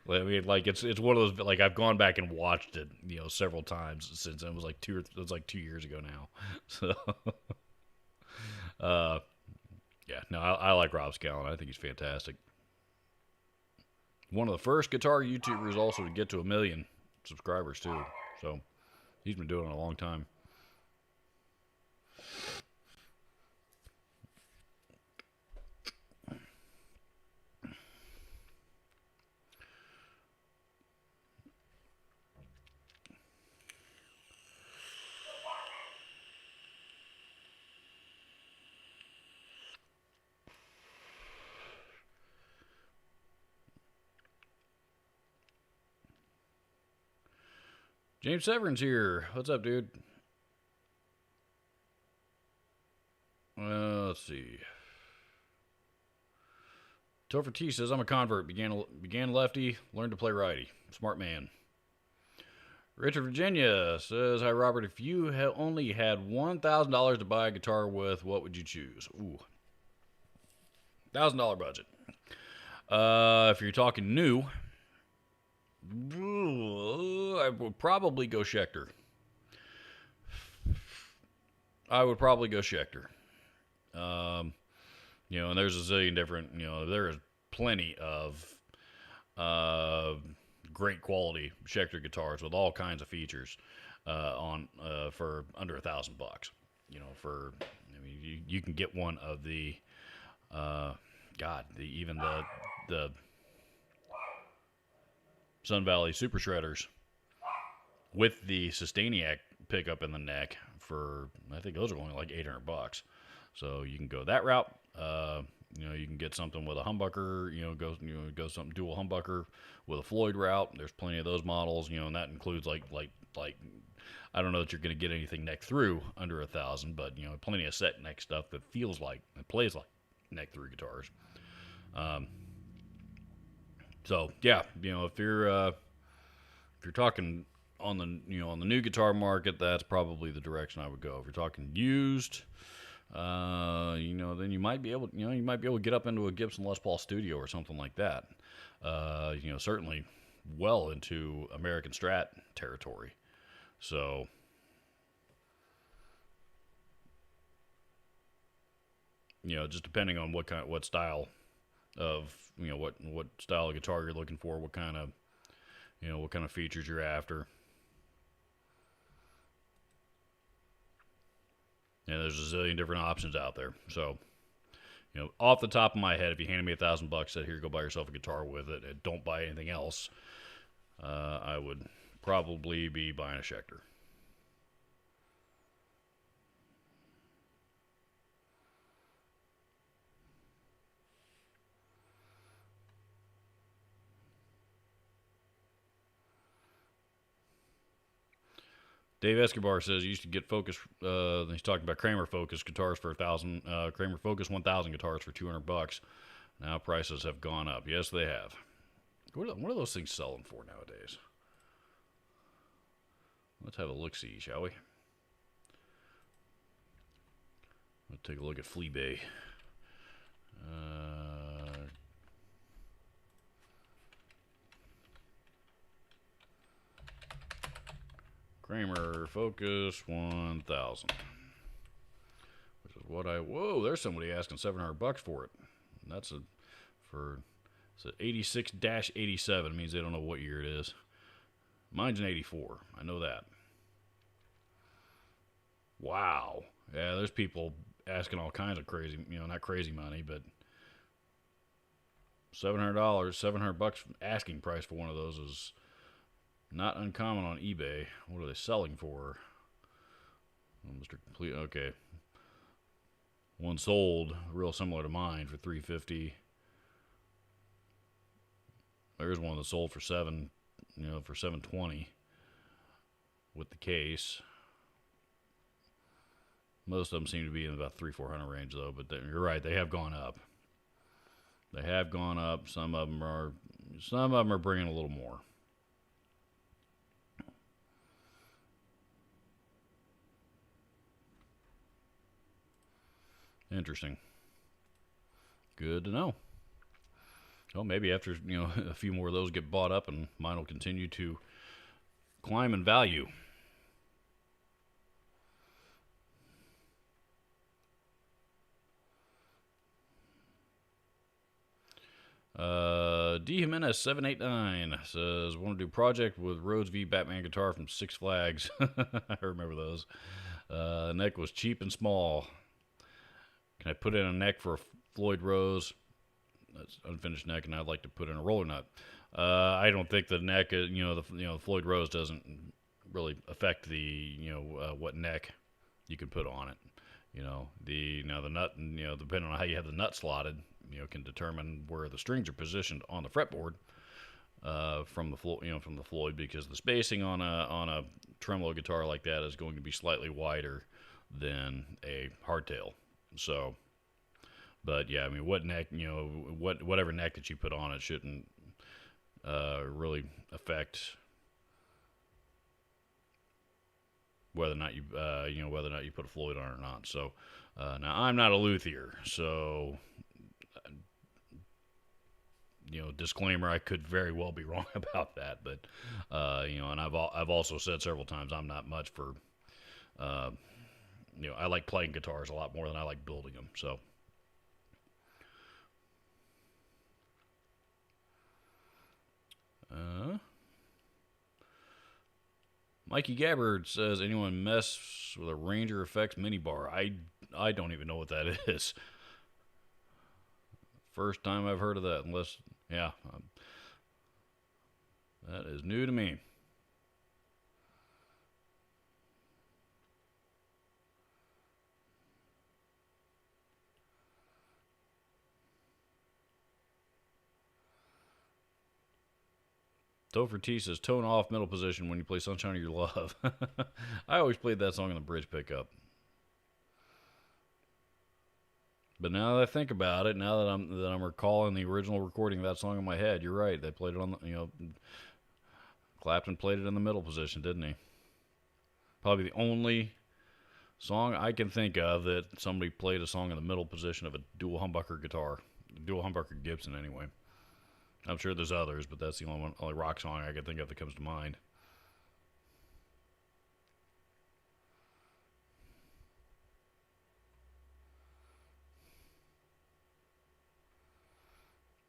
I mean, like it's one of those, like, I've gone back and watched it, several times since it was like 2 years ago now. So, yeah, no, I like Rob Scallon. I think he's fantastic. One of the first guitar YouTubers also to get to 1 million subscribers too. So he's been doing it a long time. James Severin's here. What's up, dude? Let's see. Topher T says, I'm a convert. Began lefty, learned to play righty. Smart man. Richard Virginia says, hi, Robert. If you only had $1,000 to buy a guitar with, what would you choose? Ooh. $1,000 budget. If you're talking new, I would probably go Schecter. And there's a zillion different, there is plenty of great quality Schecter guitars with all kinds of features for under $1,000. You can get one of the the Sun Valley Super Shredders with the Sustainiac pickup in the neck for, I think those are only like $800. So you can go that route. You can get something with a humbucker, go something dual humbucker with a Floyd route. There's plenty of those models, and that includes like I don't know that you're going to get anything neck through under 1,000, but plenty of set neck stuff that feels like and plays like neck through guitars. So yeah, if you're talking on the new guitar market, that's probably the direction I would go. If you're talking used, then you might be able to get up into a Gibson Les Paul Studio or something like that. Certainly well into American Strat territory. So, just depending on what style of, what style of guitar you're looking for, what kind of features you're after. Yeah, there's a zillion different options out there. So, off the top of my head, if you handed me $1,000, said, here, go buy yourself a guitar with it, and don't buy anything else, I would probably be buying a Schecter. Dave Escobar says he used to get Focus. He's talking about Kramer Focus guitars for 1,000. Kramer Focus 1,000 guitars for $200. Now prices have gone up. Yes, they have. What are those things selling for nowadays? Let's have a look-see, shall we? Let's take a look at Fleabay. Kramer Focus 1000. Which is what I... Whoa, there's somebody asking $700 for it. And that's it's an 86-87. Means they don't know what year it is. Mine's an 84. I know that. Wow. Yeah, there's people asking all kinds of crazy, not crazy money, but $700, $700 asking price for one of those is not uncommon on eBay. What are they selling for? Oh, Mr. Complete. Okay. One sold, real similar to mine, for $350. There's one that sold for for $720 with the case. Most of them seem to be in about $300-400 range, though. But you're right; they have gone up. They have gone up. Some of them are bringing a little more. Interesting. Good to know. Well, maybe after a few more of those get bought up, and mine will continue to climb in value. D Jimenez 789 says, want to do project with Rhodes V Batman guitar from Six Flags. I remember those. Neck was cheap and small. Can I put in a neck for a Floyd Rose? That's unfinished neck, and I'd like to put in a roller nut. I don't think the neck, the Floyd Rose doesn't really affect the what neck you can put on it. The nut, and depending on how you have the nut slotted, can determine where the strings are positioned on the fretboard from the Floyd, because the spacing on a tremolo guitar like that is going to be slightly wider than a hardtail. So, but yeah, I mean, what neck, whatever neck that you put on it shouldn't really affect whether or not you put a Floyd on it or not. So now I'm not a luthier, so disclaimer, I could very well be wrong about that, but and I've also said several times I'm not much for I like playing guitars a lot more than I like building them. So Mikey Gabbard says, anyone mess with a Ranger Effects mini bar? I don't even know what that is. First time I've heard of that, unless, that is new to me. Topher T says, tone off middle position when you play Sunshine of Your Love. I always played that song in the bridge pickup. But now that I think about it, now that I'm recalling the original recording of that song in my head, you're right. They played it on the, Clapton played it in the middle position, didn't he? Probably the only song I can think of that somebody played a song in the middle position of a dual humbucker guitar. Dual humbucker Gibson, anyway. I'm sure there's others, but that's the only rock song I can think of that comes to mind.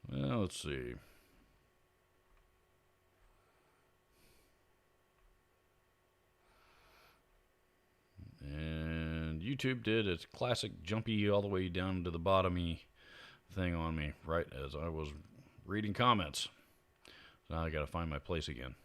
Well, let's see. And YouTube did its classic jumpy all the way down to the bottom-y thing on me right as I was reading comments. So now I got to find my place again.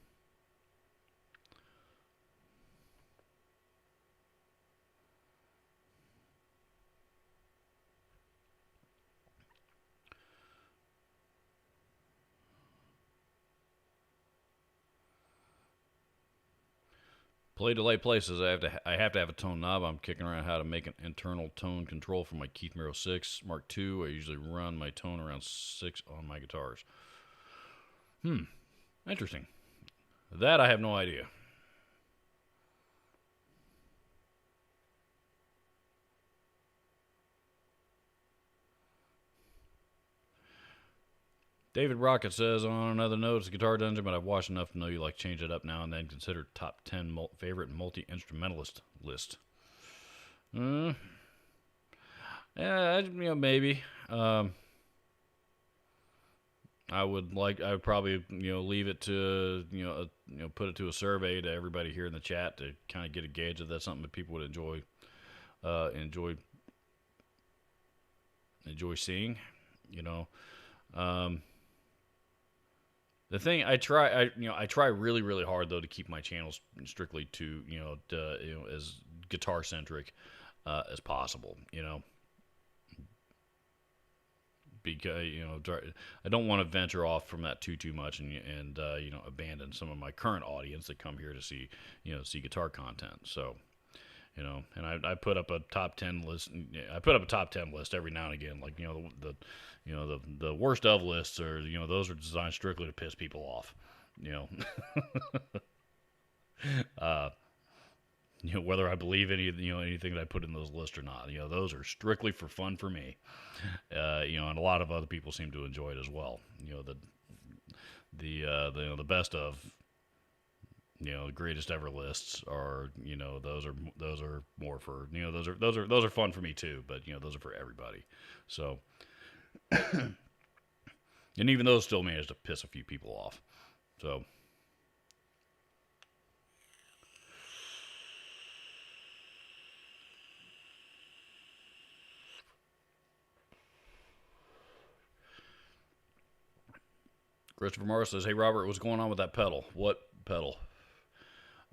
Play delay places. I have to have a tone knob. I'm kicking around how to make an internal tone control for my Keith Merrow 6 Mark II. I usually run my tone around 6 on my guitars. Interesting. That I have no idea. David Rocket says, on another note, it's a guitar dungeon, but I've watched enough to know you like to change it up now and then. Consider top 10 favorite multi-instrumentalist list. Yeah, maybe. I would probably, leave it to, put it to a survey to everybody here in the chat to kind of get a gauge if that's something that people would enjoy seeing, The thing I try really, really hard though to keep my channels strictly to, as guitar centric as possible, because I don't want to venture off from that too much and abandon some of my current audience that come here to see guitar content. So and I put up a top 10 list. I put up a top 10 list every now and again. Like the worst of lists are those are designed strictly to piss people off. Whether I believe anything that I put in those lists or not. Those are strictly for fun for me. And a lot of other people seem to enjoy it as well. The best of the greatest ever lists are those are more for those are fun for me too, but those are for everybody. So and even those still manage to piss a few people off. So Christopher Morris says, "Hey Robert, what's going on with that pedal? What pedal?"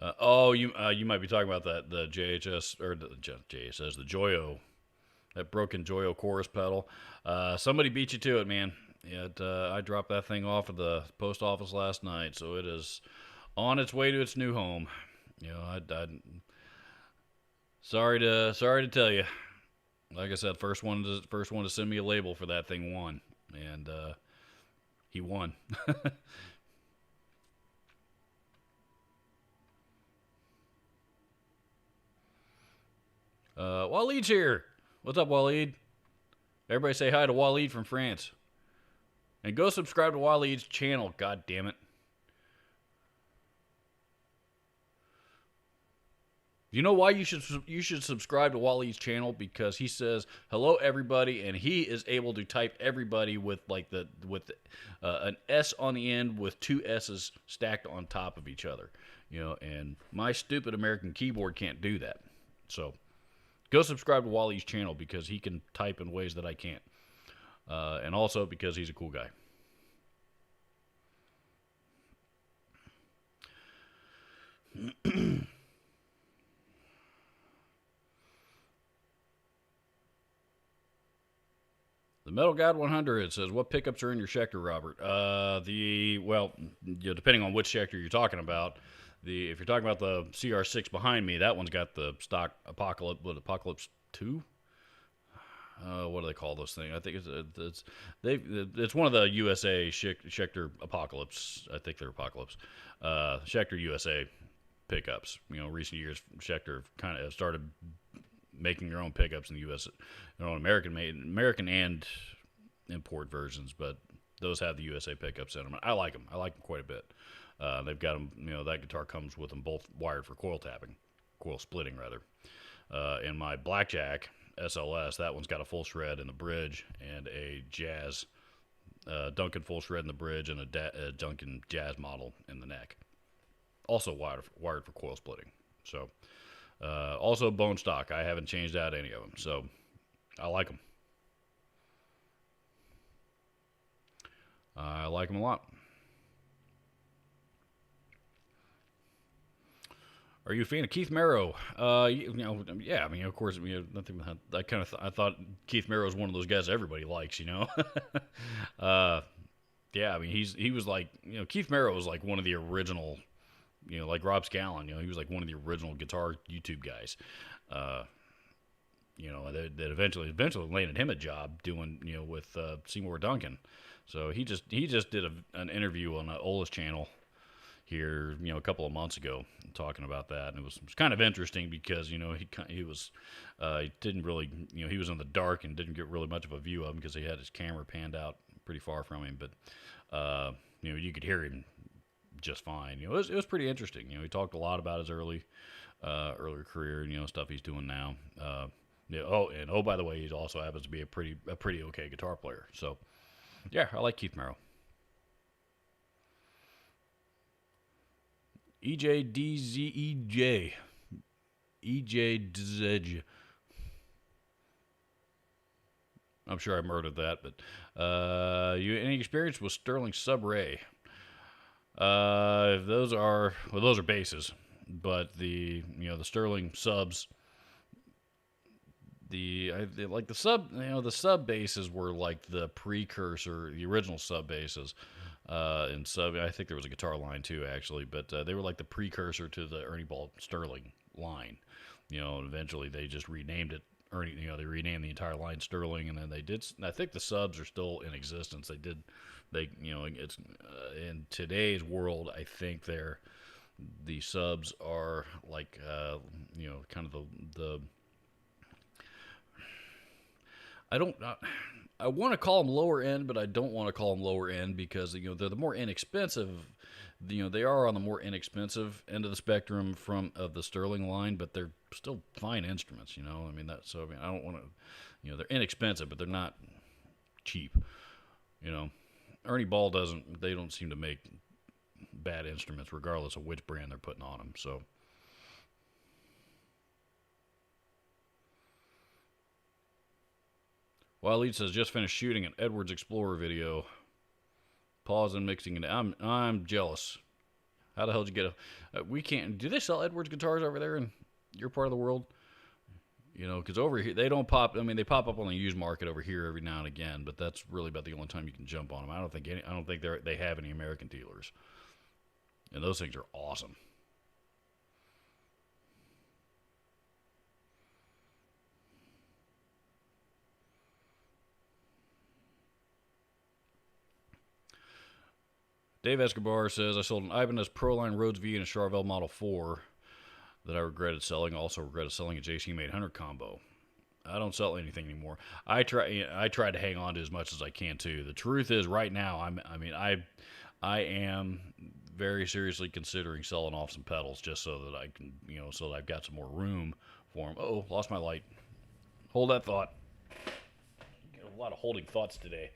You might be talking about the JHS or the JHS, the Joyo, that broken Joyo chorus pedal. Somebody beat you to it, man. I dropped that thing off at the post office last night, so it is on its way to its new home. Sorry to tell you. Like I said, first one to send me a label for that thing won, and he won. Waleed's here. What's up, Waleed? Everybody say hi to Waleed from France. And go subscribe to Waleed's channel, god damn it. You know why you should subscribe to Waleed's channel? Because he says hello everybody, and he is able to type everybody with an S on the end with two S's stacked on top of each other. And my stupid American keyboard can't do that. So go subscribe to Waleed's channel because he can type in ways that I can't. And also because he's a cool guy. The Metal God 100 says, "What pickups are in your Schecter, Robert?" Depending on which Schecter you're talking about. If you're talking about the CR6 behind me, that one's got the stock Apocalypse 2. What do they call those things? I think it's one of the USA Schecter Apocalypse. I think they're Apocalypse. Schecter USA pickups. Recent years Schecter kind of started making their own pickups in the U.S. Their own American and import versions, but those have the USA pickups in them. I like them. I like them quite a bit. They've got them. That guitar comes with them both wired for coil splitting rather. And my Blackjack SLS, that one's got a full shred in the bridge and a Jazz Duncan full shred in the bridge and a Duncan Jazz model in the neck. Also wired for coil splitting. So. Also bone stock. I haven't changed out any of them, so I like them. I like them a lot. Are you a fan of Keith Merrow? Yeah. I mean, of course. Nothing. I thought Keith Merrow was one of those guys everybody likes. Yeah. I mean, he was like, Keith Merrow was like one of the original. Like Rob Scalin, he was like one of the original guitar YouTube guys. That eventually landed him a job doing, with Seymour Duncan. So he just did an interview on Ola's channel here, a couple of months ago, talking about that, and it was kind of interesting because he didn't really, he was in the dark and didn't get really much of a view of him because he had his camera panned out pretty far from him, but you could hear him just fine. It was pretty interesting. He talked a lot about his earlier career and stuff he's doing now. By the way, he also happens to be a pretty okay guitar player. So yeah, I like Keith Merrow. EJDZEJ. EJDZEJ. I'm sure I murdered that, but any experience with Sterling Sub-Ray? Those are basses, but the Sterling subs, the sub basses were like the precursor, the original sub basses. And sub, I think there was a guitar line too, actually, but they were like the precursor to the Ernie Ball Sterling line. And eventually they just renamed it Ernie. They renamed the entire line Sterling, and then they did. I think the subs are still in existence. It's in today's world. I think the subs are like kind of the I want to call them lower end, but I don't want to call them lower end because they're the more inexpensive. They are on the more inexpensive end of the spectrum of the Sterling line, but they're still fine instruments. I don't want to. They're inexpensive, but they're not cheap. Ernie Ball They don't seem to make bad instruments, regardless of which brand they're putting on them. So. Waleed says, just finished shooting an Edwards Explorer video. Pause and mixing it. I'm jealous. How the hell did you get we can't. Do they sell Edwards guitars over there in your part of the world? Because over here, they don't pop. I mean, they pop up on the used market over here every now and again, but that's really about the only time you can jump on them. I don't think they have any American dealers. And those things are awesome. Dave Escobar says, I sold an Ibanez Proline Rhodes V and a Charvel Model 4 that I regretted selling. Also regretted selling a JCM 800 combo. I don't sell anything anymore. I try to hang on to as much as I can too. The truth is, right now, I am very seriously considering selling off some pedals just so that I can, so that I've got some more room for them. Oh, lost my light. Hold that thought. Got a lot of holding thoughts today.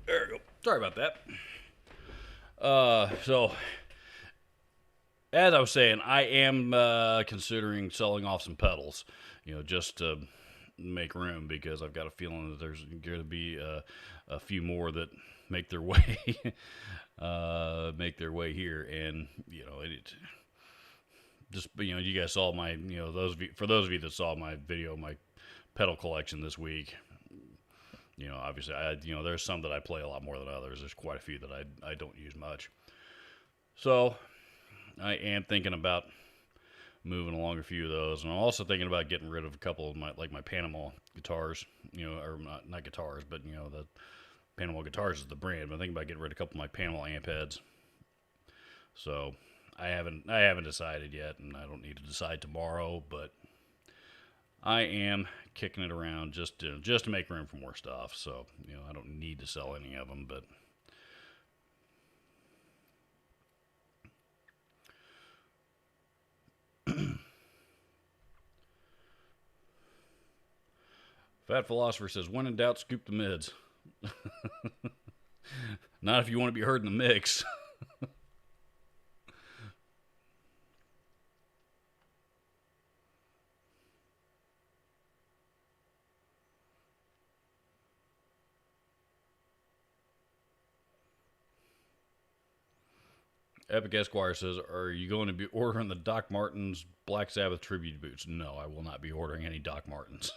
There we go. Sorry about that. So, as I was saying, I am considering selling off some pedals, just to make room because I've got a feeling that there's going to be a few more that make their way here, and you guys saw my for those of you that saw my video, my pedal collection this week. Obviously, there's some that I play a lot more than others. There's quite a few that I don't use much. So, I am thinking about moving along a few of those, and I'm also thinking about getting rid of a couple of my Panama guitars. Or not guitars, but the Panama Guitars is the brand. But I'm thinking about getting rid of a couple of my Panama amp heads. So, I haven't decided yet, and I don't need to decide tomorrow, but I am kicking it around just to make room for more stuff. So, I don't need to sell any of them, but Fat Philosopher says, when in doubt, scoop the mids. Not if you want to be heard in the mix. Epic Esquire says, "Are you going to be ordering the Doc Martens Black Sabbath tribute boots?" No, I will not be ordering any Doc Martens.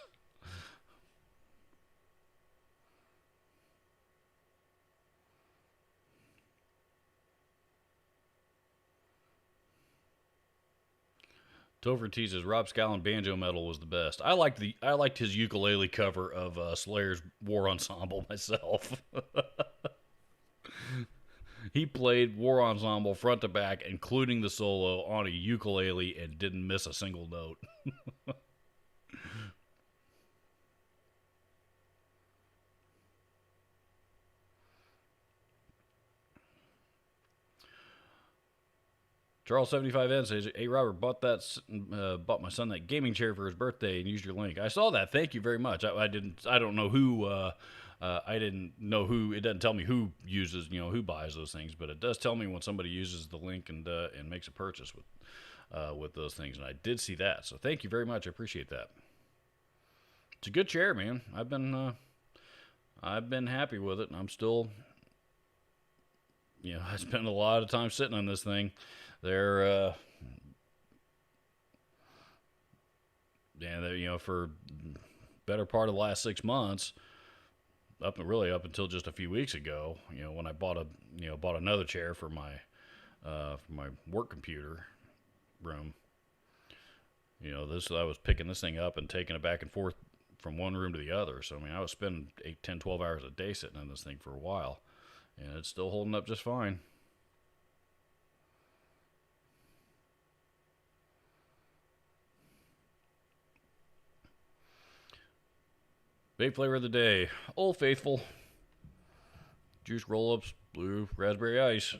Topher teases Rob Scalin banjo metal was the best. I liked his ukulele cover of Slayer's War Ensemble myself. He played War Ensemble front to back, including the solo, on a ukulele and didn't miss a single note. Charles 75N says, "Hey Robert, bought my son that gaming chair for his birthday and used your link. I saw that. Thank you very much. I didn't. I don't know who. I didn't know who. It doesn't tell me who uses. Who buys those things, but it does tell me when somebody uses the link and makes a purchase with those things. And I did see that. So thank you very much. I appreciate that. It's a good chair, man. I've been happy with it, and I'm still. I spend a lot of time sitting on this thing. They're for better part of the last 6 months, up until just a few weeks ago, when I bought another chair for my work computer room. I was picking this thing up and taking it back and forth from one room to the other. So I was spending 8, 10, 12 hours a day sitting on this thing for a while, and it's still holding up just fine. Vape flavor of the day: Old Faithful, juice roll-ups, blue raspberry ice.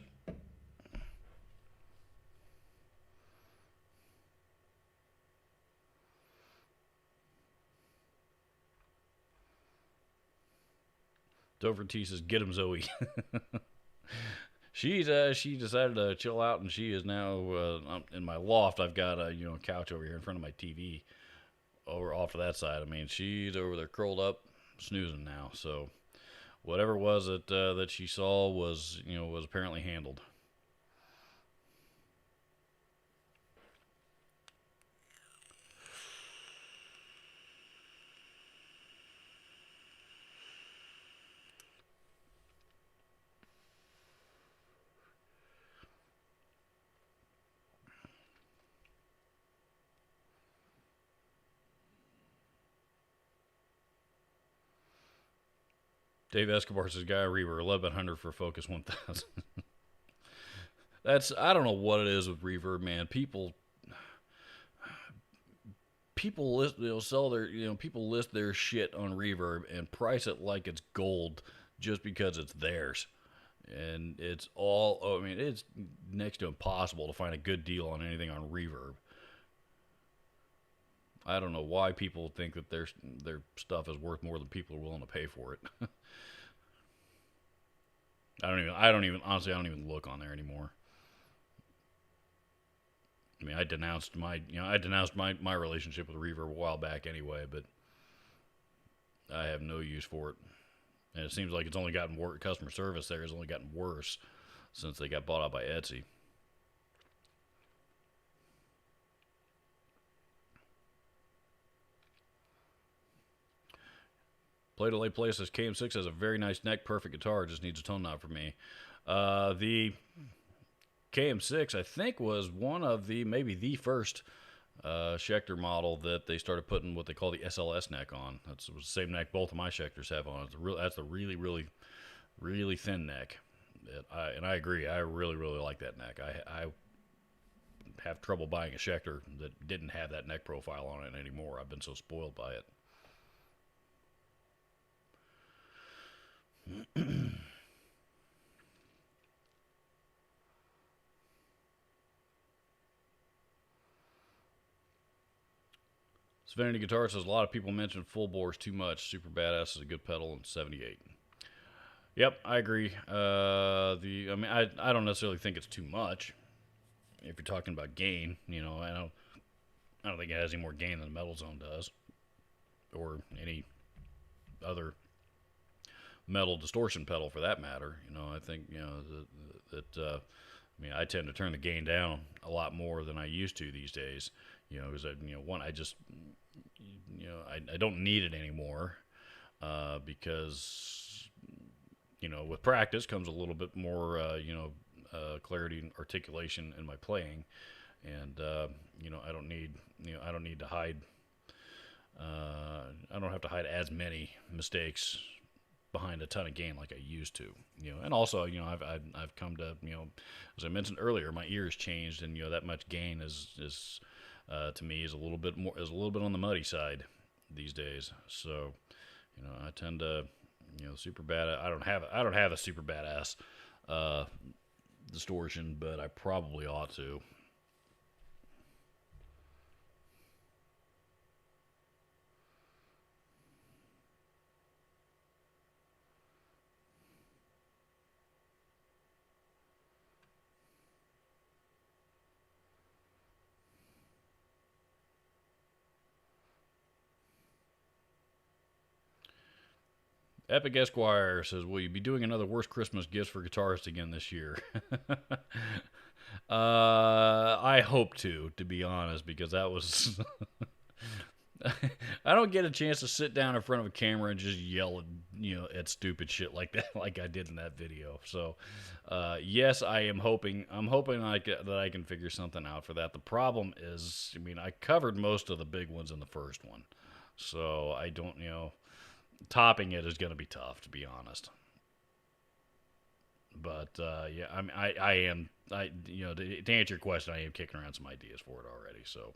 Dover T says, "Get him, Zoe." She decided to chill out, and she is now in my loft. I've got a couch over here in front of my TV. Over off to that side. She's over there curled up, snoozing now. So whatever it was that she saw was apparently handled. Dave Escobar says, "Guy Reaver, 1100 for Focus 1000." I don't know what it is with reverb, man. People list sell their people list their shit on reverb and price it like it's gold just because it's theirs. And it's next to impossible to find a good deal on anything on reverb. I don't know why people think that their stuff is worth more than people are willing to pay for it. I don't even look on there anymore. I denounced my relationship with Reverb a while back anyway, but I have no use for it. And it seems like it's only gotten worse. Customer service there has only gotten worse since they got bought out by Etsy. Play to Lay Play says, "KM6 has a very nice neck, perfect guitar, just needs a tone knob for me." The KM6, I think, was one of maybe the first Schecter model that they started putting what they call the SLS neck on. That's the same neck both of my Schecters have on. That's the really, really, really thin neck. And I agree. I really, really like that neck. I have trouble buying a Schecter that didn't have that neck profile on it anymore. I've been so spoiled by it. Serenity Guitar says, "A lot of people mention full bores too much. Super Badass is a good pedal in 78. Yep, I agree. I don't necessarily think it's too much. If you're talking about gain, I don't think it has any more gain than the Metal Zone does, or any other metal distortion pedal for that matter. I think that I mean, I tend to turn the gain down a lot more than I used to these days. Because one, I just, I don't need it anymore because, with practice comes a little bit more, clarity and articulation in my playing, and I don't need to hide. I don't have to hide as many mistakes behind a ton of gain like I used to. And also, I've come to, as I mentioned earlier, my ears changed, and that much gain is to me is a little bit on the muddy side these days. So, I tend to, super bad. I don't have a super badass distortion, but I probably ought to. Epic Esquire says, "Will you be doing another worst Christmas gifts for guitarists again this year?" I hope to be honest, because that was I don't get a chance to sit down in front of a camera and just yell at stupid shit like that, like I did in that video. So, yes, I am hoping. I'm hoping that I can figure something out for that. The problem is, I mean, I covered most of the big ones in the first one, so I don't, topping it is going to be tough, to be honest. But yeah, I am, to answer your question, I am kicking around some ideas for it already. So.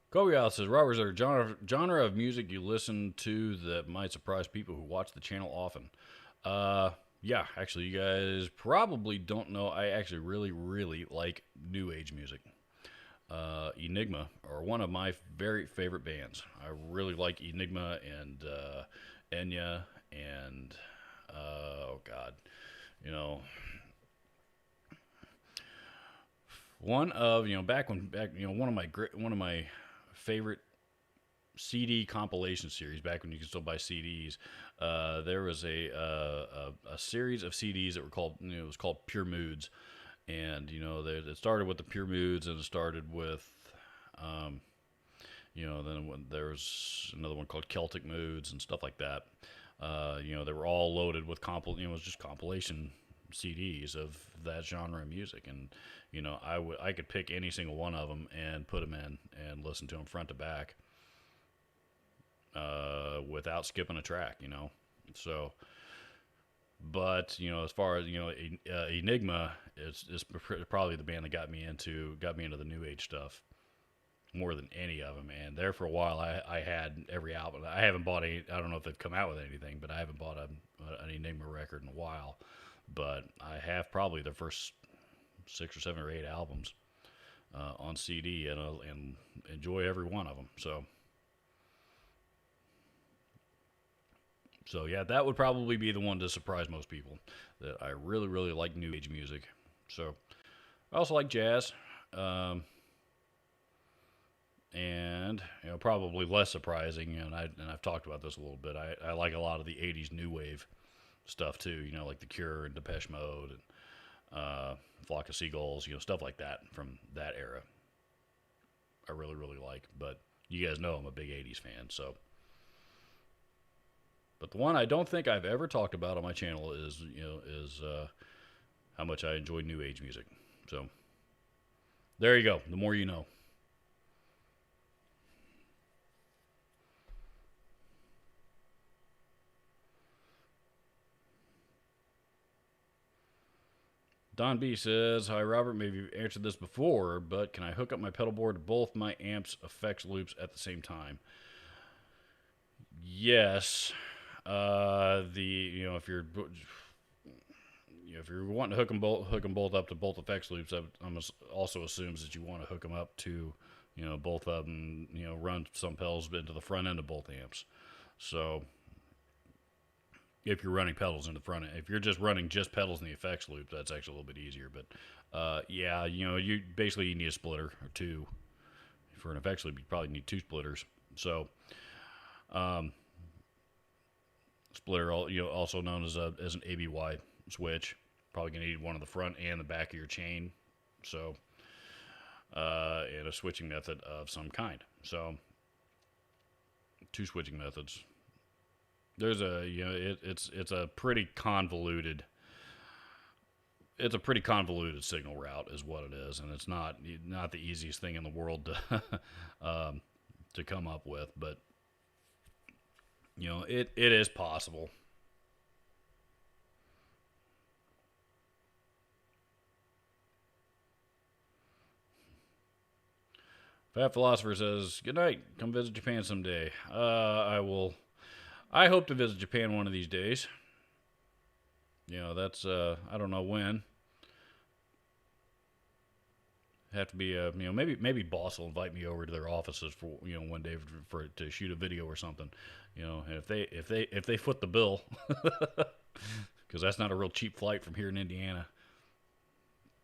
Kobe says, Robert, is there a genre of music you listen to that might surprise people who watch the channel often? Yeah, actually, you guys probably don't know. I actually really, really like new age music. Enigma are one of my very favorite bands. I really like Enigma and Enya and oh god, you know, back one of my favorite CD compilation series back when you could still buy CDs. There was a series of CDs that were called, it was called Pure Moods, and it started with the Pure Moods, and it started with then when there was another one called Celtic Moods and stuff like that. They were all loaded with it was just compilation CDs of that genre of music, and I could pick any single one of them and put them in and listen to them front to back without skipping a track. So. But as far as Enigma is probably the band that got me into the new age stuff more than any of them. And there for a while, I had every album. I haven't bought any. I don't know if they've come out with anything, but I haven't bought an Enigma record in a while. But I have probably their first 6 or 7 or 8 albums on CD, and enjoy every one of them. So yeah, that would probably be the one to surprise most people. That I really, really like new age music. So I also like jazz. And probably less surprising, I've talked about this a little bit. I like a lot of the '80s new wave stuff too. Like The Cure and Depeche Mode and Flock of Seagulls, stuff like that from that era. I really, really like. But you guys know I'm a big '80s fan, so. But the one I don't think I've ever talked about on my channel is how much I enjoy new age music. So there you go. The more you know. Don B says, "Hi Robert, maybe you've answered this before, but can I hook up my pedal board to both my amps effects loops at the same time?" Yes. If you're wanting to hook them both up to both effects loops, that also assumes that you want to hook them up to both of them, run some pedals into the front end of both amps. So if you're running pedals in the front end. If you're just running just pedals in the effects loop, that's actually a little bit easier. But yeah, you need a splitter or two. For an effects loop, you probably need 2 splitters So, splitter, also known as an ABY switch. Probably gonna need one on the front and the back of your chain. So, and a switching method of some kind. So, two switching methods. There's it's a pretty convoluted. It's a pretty convoluted signal route, is what it is, and it's not the easiest thing in the world to to come up with, but it is possible. Fat Philosopher says, "Good night. Come visit Japan someday. I will. I hope to visit Japan one of these days. That's I don't know when. Have to be maybe boss will invite me over to their offices for one day for to shoot a video or something. And if they foot the bill, because that's not a real cheap flight from here in Indiana,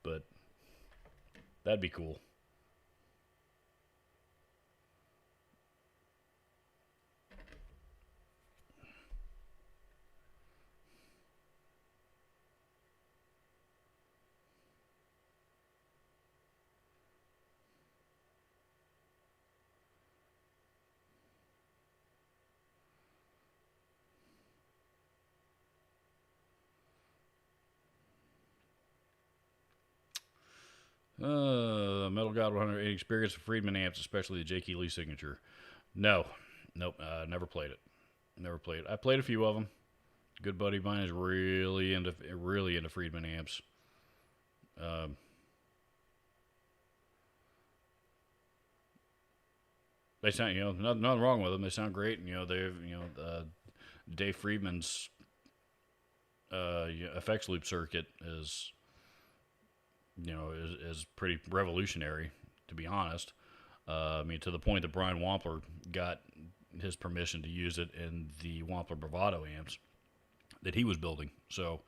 but that'd be cool." Metal God 100 experience of Friedman amps, especially the J.K. Lee signature. No, nope, never played it. Never played it. I played a few of them. Good buddy of mine is really into Friedman amps. They sound nothing wrong with them. They sound great. And, they've Dave Friedman's effects loop circuit is pretty revolutionary, to be honest. To the point that Brian Wampler got his permission to use it in the Wampler Bravado amps that he was building. So,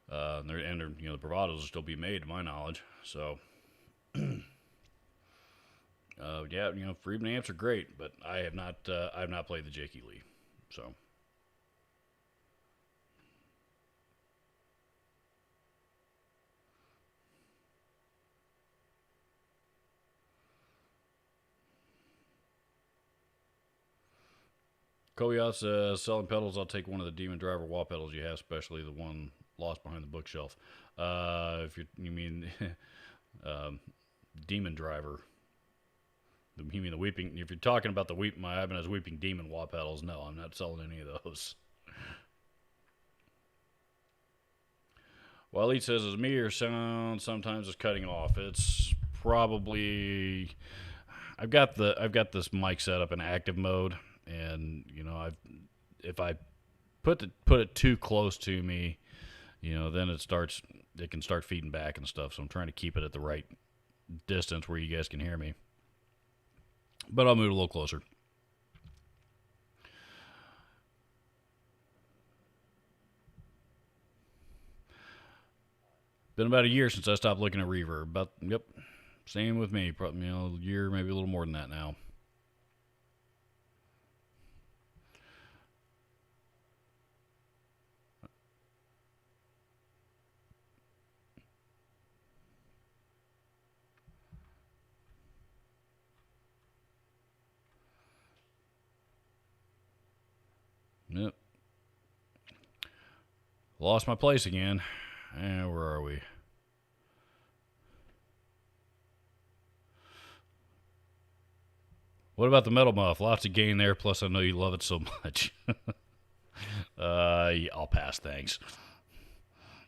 the Bravados will still be made, to my knowledge. So, Friedman amps are great, but I have not played the J.K. Lee. So. Koyat says, selling pedals, I'll take one of the Demon Driver wall pedals you have, especially the one lost behind the bookshelf. If you mean Demon Driver, you mean the Weeping, if you're talking about my Ibanez Weeping Demon wall pedals, no, I'm not selling any of those. Waleed says, is me or sound sometimes it's cutting off? It's probably, I've got this mic set up in active mode. And if I put it too close to me, then it can start feeding back and stuff. So I'm trying to keep it at the right distance where you guys can hear me. But I'll move a little closer. Been about a year since I stopped looking at reverb. Yep, same with me. Probably a year, maybe a little more than that now. Yep. Lost my place again. Where are we? What about the metal muff? Lots of gain there, plus I know you love it so much. Yeah, I'll pass, thanks.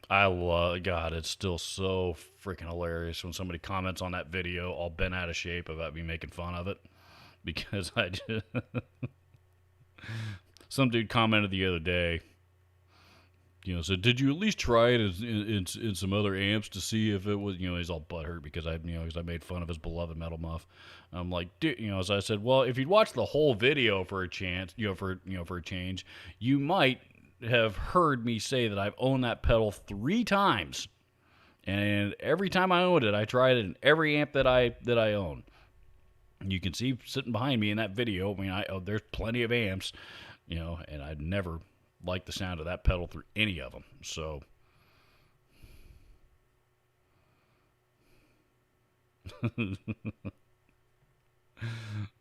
God, it's still so freaking hilarious when somebody comments on that video all bent out of shape about me making fun of it. Because I just... Some dude commented the other day, said, did you at least try it in some other amps to see if it was, he's all butthurt because I made fun of his beloved metal muff. I'm like, dude, as I said, well, if you'd watch the whole video for a chance, for a change, you might have heard me say that I've owned that pedal 3 times. And every time I owned it, I tried it in every amp that I own. You can see sitting behind me in that video. I mean, there's plenty of amps, and I'd never liked the sound of that pedal through any of them. So,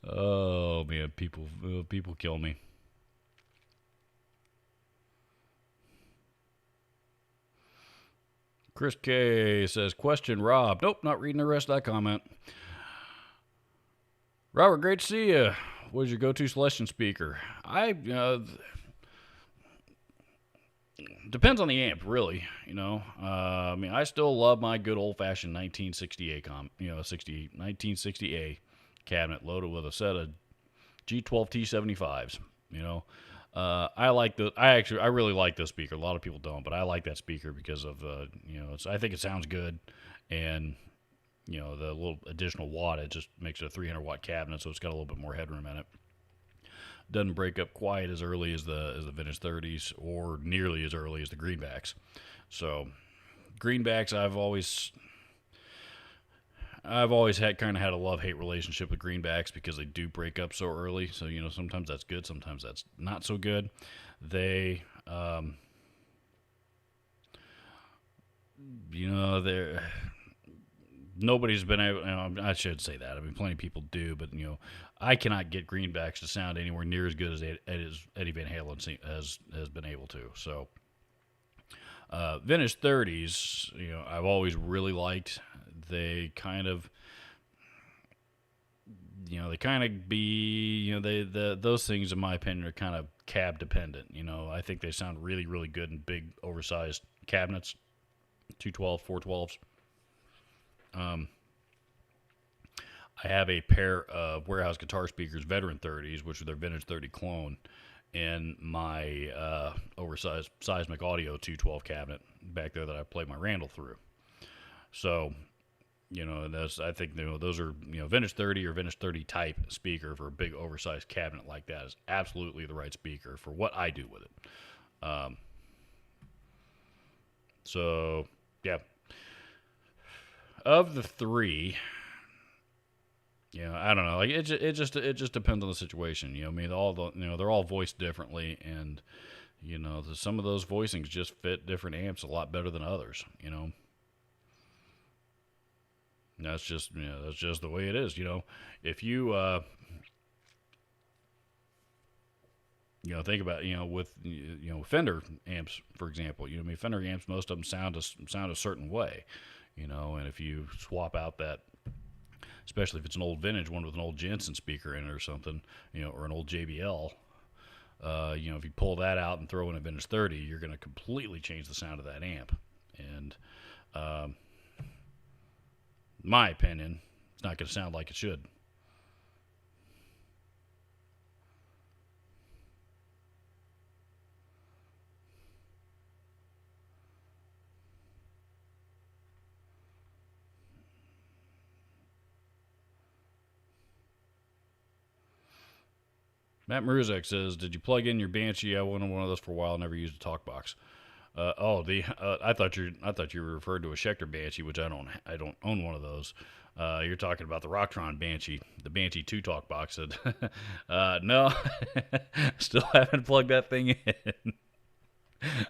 oh man, people kill me. Chris K says, question, Rob. Nope, not reading the rest of that comment. Robert, great to see you. What is your go-to selection speaker? Depends on the amp, really. I mean, I still love my good old-fashioned 1968 1960A cabinet loaded with a set of G12 T75s. I really like this speaker. A lot of people don't, but I like that speaker because of I think it sounds good, and the little additional watt, it just makes it a 300 watt cabinet, so it's got a little bit more headroom in it. Doesn't break up quite as early as the vintage 30s, or nearly as early as the greenbacks. So greenbacks, I've always had a love-hate relationship with greenbacks because they do break up so early. So sometimes that's good, sometimes that's not so good. They're nobody's been able. I should say that. I mean, plenty of people do, but I cannot get greenbacks to sound anywhere near as good as Eddie Van Halen has been able to. So, vintage 30s, I've always really liked. They kind of, those things, in my opinion, are kind of cab dependent. I think they sound really, really good in big, oversized cabinets, 212, 412s. I have a pair of warehouse guitar speakers, veteran 30s, which are their vintage 30 clone, in my oversized seismic audio 212 cabinet back there that I play my Randall through. So, I think those are vintage 30 or vintage 30 type speaker for a big oversized cabinet like that is absolutely the right speaker for what I do with it. So yeah. Of the three, I don't know. Like it just depends on the situation. I mean, they're all voiced differently, and some of those voicings just fit different amps a lot better than others. That's just the way it is. If you think about with Fender amps, for example. Fender amps, most of them sound a certain way. And if you swap out that, especially if it's an old vintage one with an old Jensen speaker in it or something, or an old JBL, if you pull that out and throw in a vintage 30, you're going to completely change the sound of that amp. And in my opinion, it's not going to sound like it should. Matt Maruzek says, "Did you plug in your Banshee? I wanted one of those for a while. Never used a talk box." I thought you were referred to a Schecter Banshee, which I don't own one of those. You're talking about the Rocktron Banshee, the Banshee 2 talk box. No, still haven't plugged that thing in.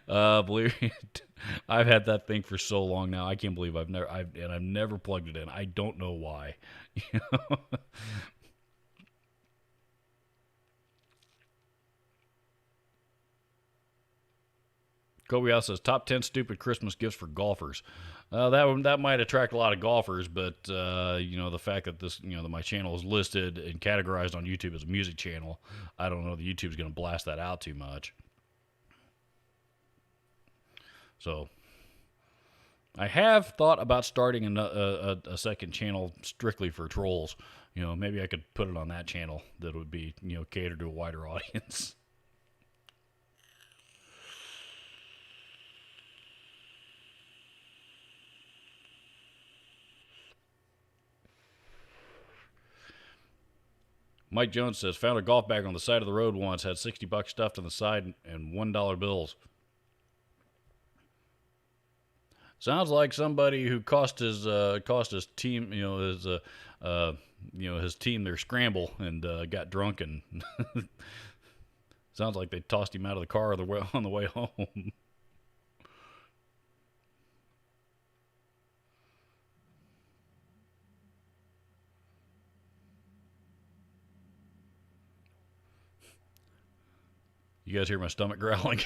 Believe me, I've had that thing for so long now. I can't believe I've never plugged it in. I don't know why. Kobe House says, top 10 stupid Christmas gifts for golfers. That might attract a lot of golfers, but the fact that that my channel is listed and categorized on YouTube as a music channel, I don't know that YouTube's going to blast that out too much. So I have thought about starting a second channel strictly for trolls. Maybe I could put it on that channel that would be catered to a wider audience. Mike Jones says, found a golf bag on the side of the road once, had $60 stuffed on the side and $1 bills. Sounds like somebody who cost his team, his team their scramble and got drunk and sounds like they tossed him out of the car on the way home. You guys hear my stomach growling?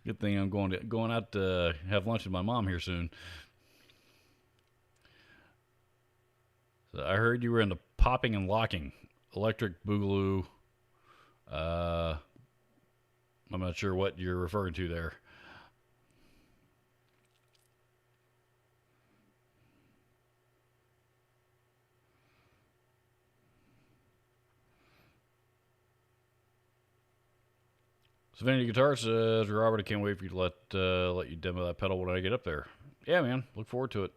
Good thing I'm going out to have lunch with my mom here soon. So I heard you were into popping and locking, electric boogaloo. Uh, I'm not sure what you're referring to there. So Vanity Guitar says, Robert, I can't wait for you to let you demo that pedal when I get up there. Yeah, man, look forward to it.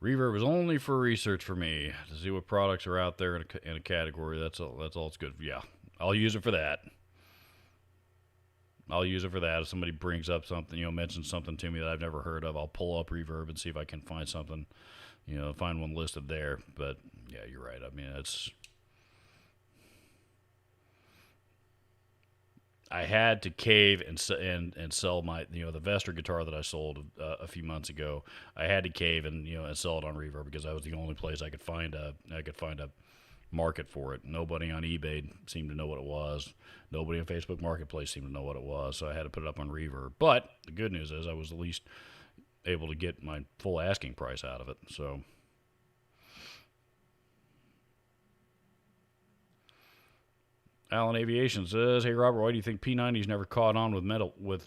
Reverb is only for research for me to see what products are out there in a category. That's all. That's all it's good for. Yeah, I'll use it for that. I'll use it for that. If somebody brings up something, mentions something to me that I've never heard of, I'll pull up Reverb and see if I can find something, find one listed there. But yeah, you're right. I mean, I had to cave and sell my the Vester guitar that I sold a few months ago. I had to cave and sell it on Reverb because that was the only place I could find a market for it. Nobody on eBay seemed to know what it was. Nobody on Facebook Marketplace seemed to know what it was. So I had to put it up on Reverb. But the good news is I was at least able to get my full asking price out of it. So Allen Aviation says, "Hey Robert, why do you think P90s never caught on with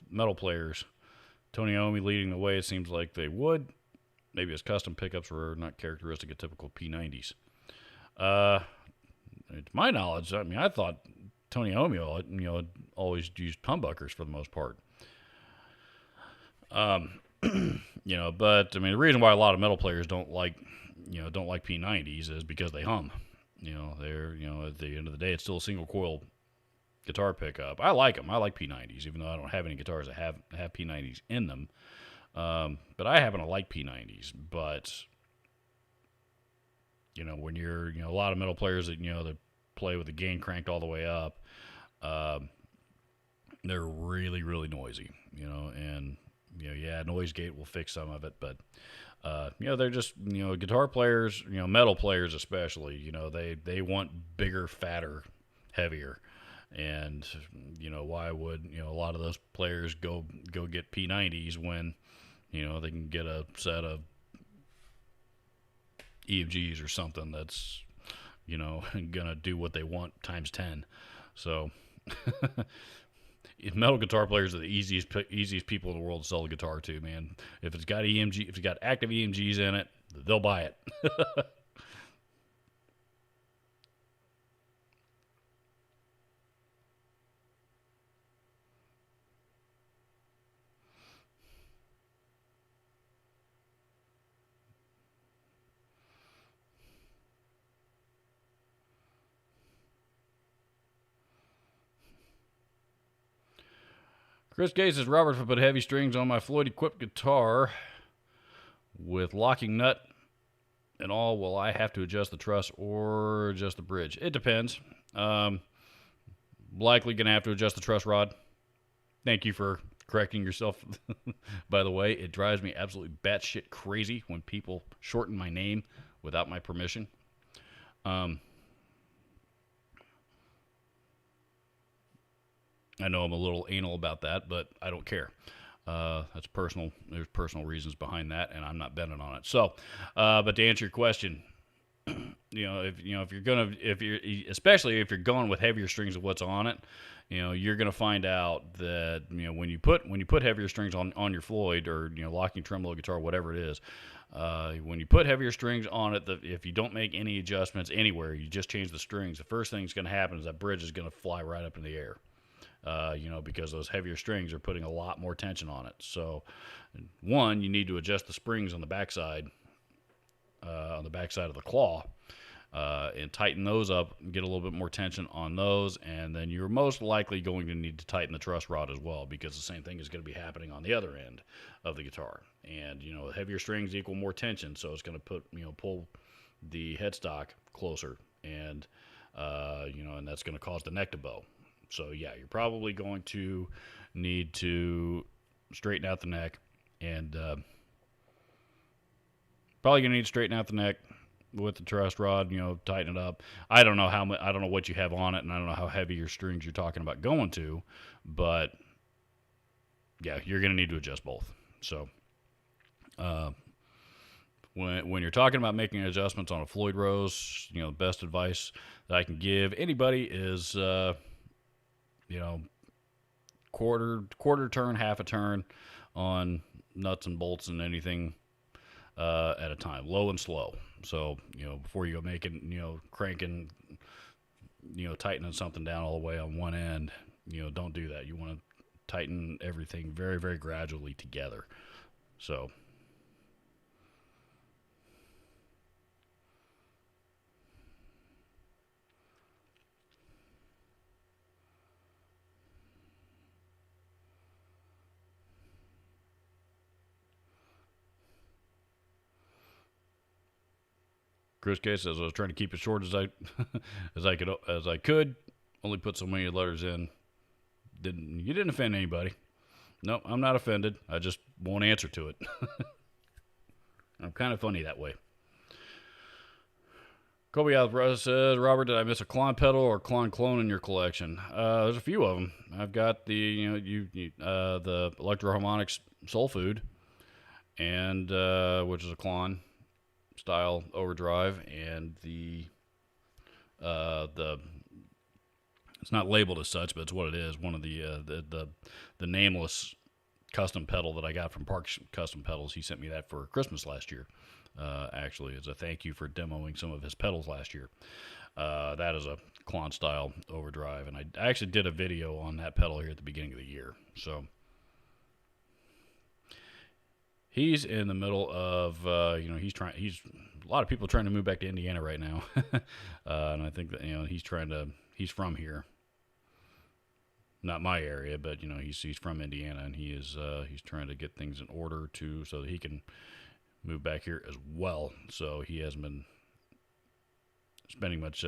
metal players? Tony Iommi leading the way. It seems like they would. Maybe his custom pickups were not characteristic of typical P90s. To my knowledge, I mean, I thought Tony Iommi, always used humbuckers for the most part. But I mean, the reason why a lot of metal players don't like P90s is because they hum. They're at the end of the day, it's still a single coil guitar pickup. I like them. I like P90s, even though I don't have any guitars that have P90s in them. But I happen to like P90s. But when you're a lot of metal players that play with the gain cranked all the way up, they're really really noisy. And noise gate will fix some of it, but they're just guitar players, metal players especially. They want bigger, fatter, heavier. And why would a lot of those players go get P90s when they can get a set of EFGs or something that's gonna do what they want times 10. So metal guitar players are the easiest people in the world to sell a guitar to, man. If it's got active EMGs in it, they'll buy it. Chris Gay says, Robert, if I put heavy strings on my Floyd-equipped guitar with locking nut and all, will I have to adjust the truss or adjust the bridge? It depends. Likely going to have to adjust the truss rod. Thank you for correcting yourself. By the way, it drives me absolutely batshit crazy when people shorten my name without my permission. I know I'm a little anal about that, but I don't care. That's personal. There's personal reasons behind that, and I'm not bending on it. So, but to answer your question, especially if you're going with heavier strings of what's on it, you're going to find out that when you put heavier strings on your Floyd or locking tremolo guitar, whatever it is, when you put heavier strings on it, if you don't make any adjustments anywhere, you just change the strings. The first thing that's going to happen is that bridge is going to fly right up in the air. Because those heavier strings are putting a lot more tension on it. So, you need to adjust the springs on the backside of the claw. and tighten those up and get a little bit more tension on those. And then you're most likely going to need to tighten the truss rod as well, because the same thing is going to be happening on the other end of the guitar. And, heavier strings equal more tension, so it's going to pull the headstock closer, and, and that's going to cause the neck to bow. So, yeah, you're probably going to need to straighten out the neck, and probably going to need to straighten out the neck with the truss rod, tighten it up. I don't know how much, I don't know what you have on it, and I don't know how heavy your strings you're talking about going to, but yeah, you're going to need to adjust both. So, when you're talking about making adjustments on a Floyd Rose, the best advice that I can give anybody is, quarter turn, half a turn on nuts and bolts and anything at a time, low and slow. So, before you go making, cranking, tightening something down all the way on one end, don't do that. You want to tighten everything very, very gradually together. So, Chris K says I was trying to keep it short as I as I could. Only put so many letters in. You didn't offend anybody. No, I'm not offended. I just won't answer to it. I'm kind of funny that way. Kobe Alvarez says, Robert, did I miss a Klon pedal or Klon clone in your collection? There's a few of them. I've got the the Electro-Harmonix Soul Food, and which is a Klon style overdrive, and the it's not labeled as such, but it's what it is. One of the nameless custom pedal that I got from Parks Custom Pedals. He sent me that for Christmas last year. Actually, as a thank you for demoing some of his pedals last year. That is a Klon style overdrive, and I actually did a video on that pedal here at the beginning of the year. So he's in the middle of he's a lot of people trying to move back to Indiana right now, and I think that he's from here, not my area, but he's from Indiana, and he's trying to get things in order so that he can move back here as well. So he hasn't been spending much. He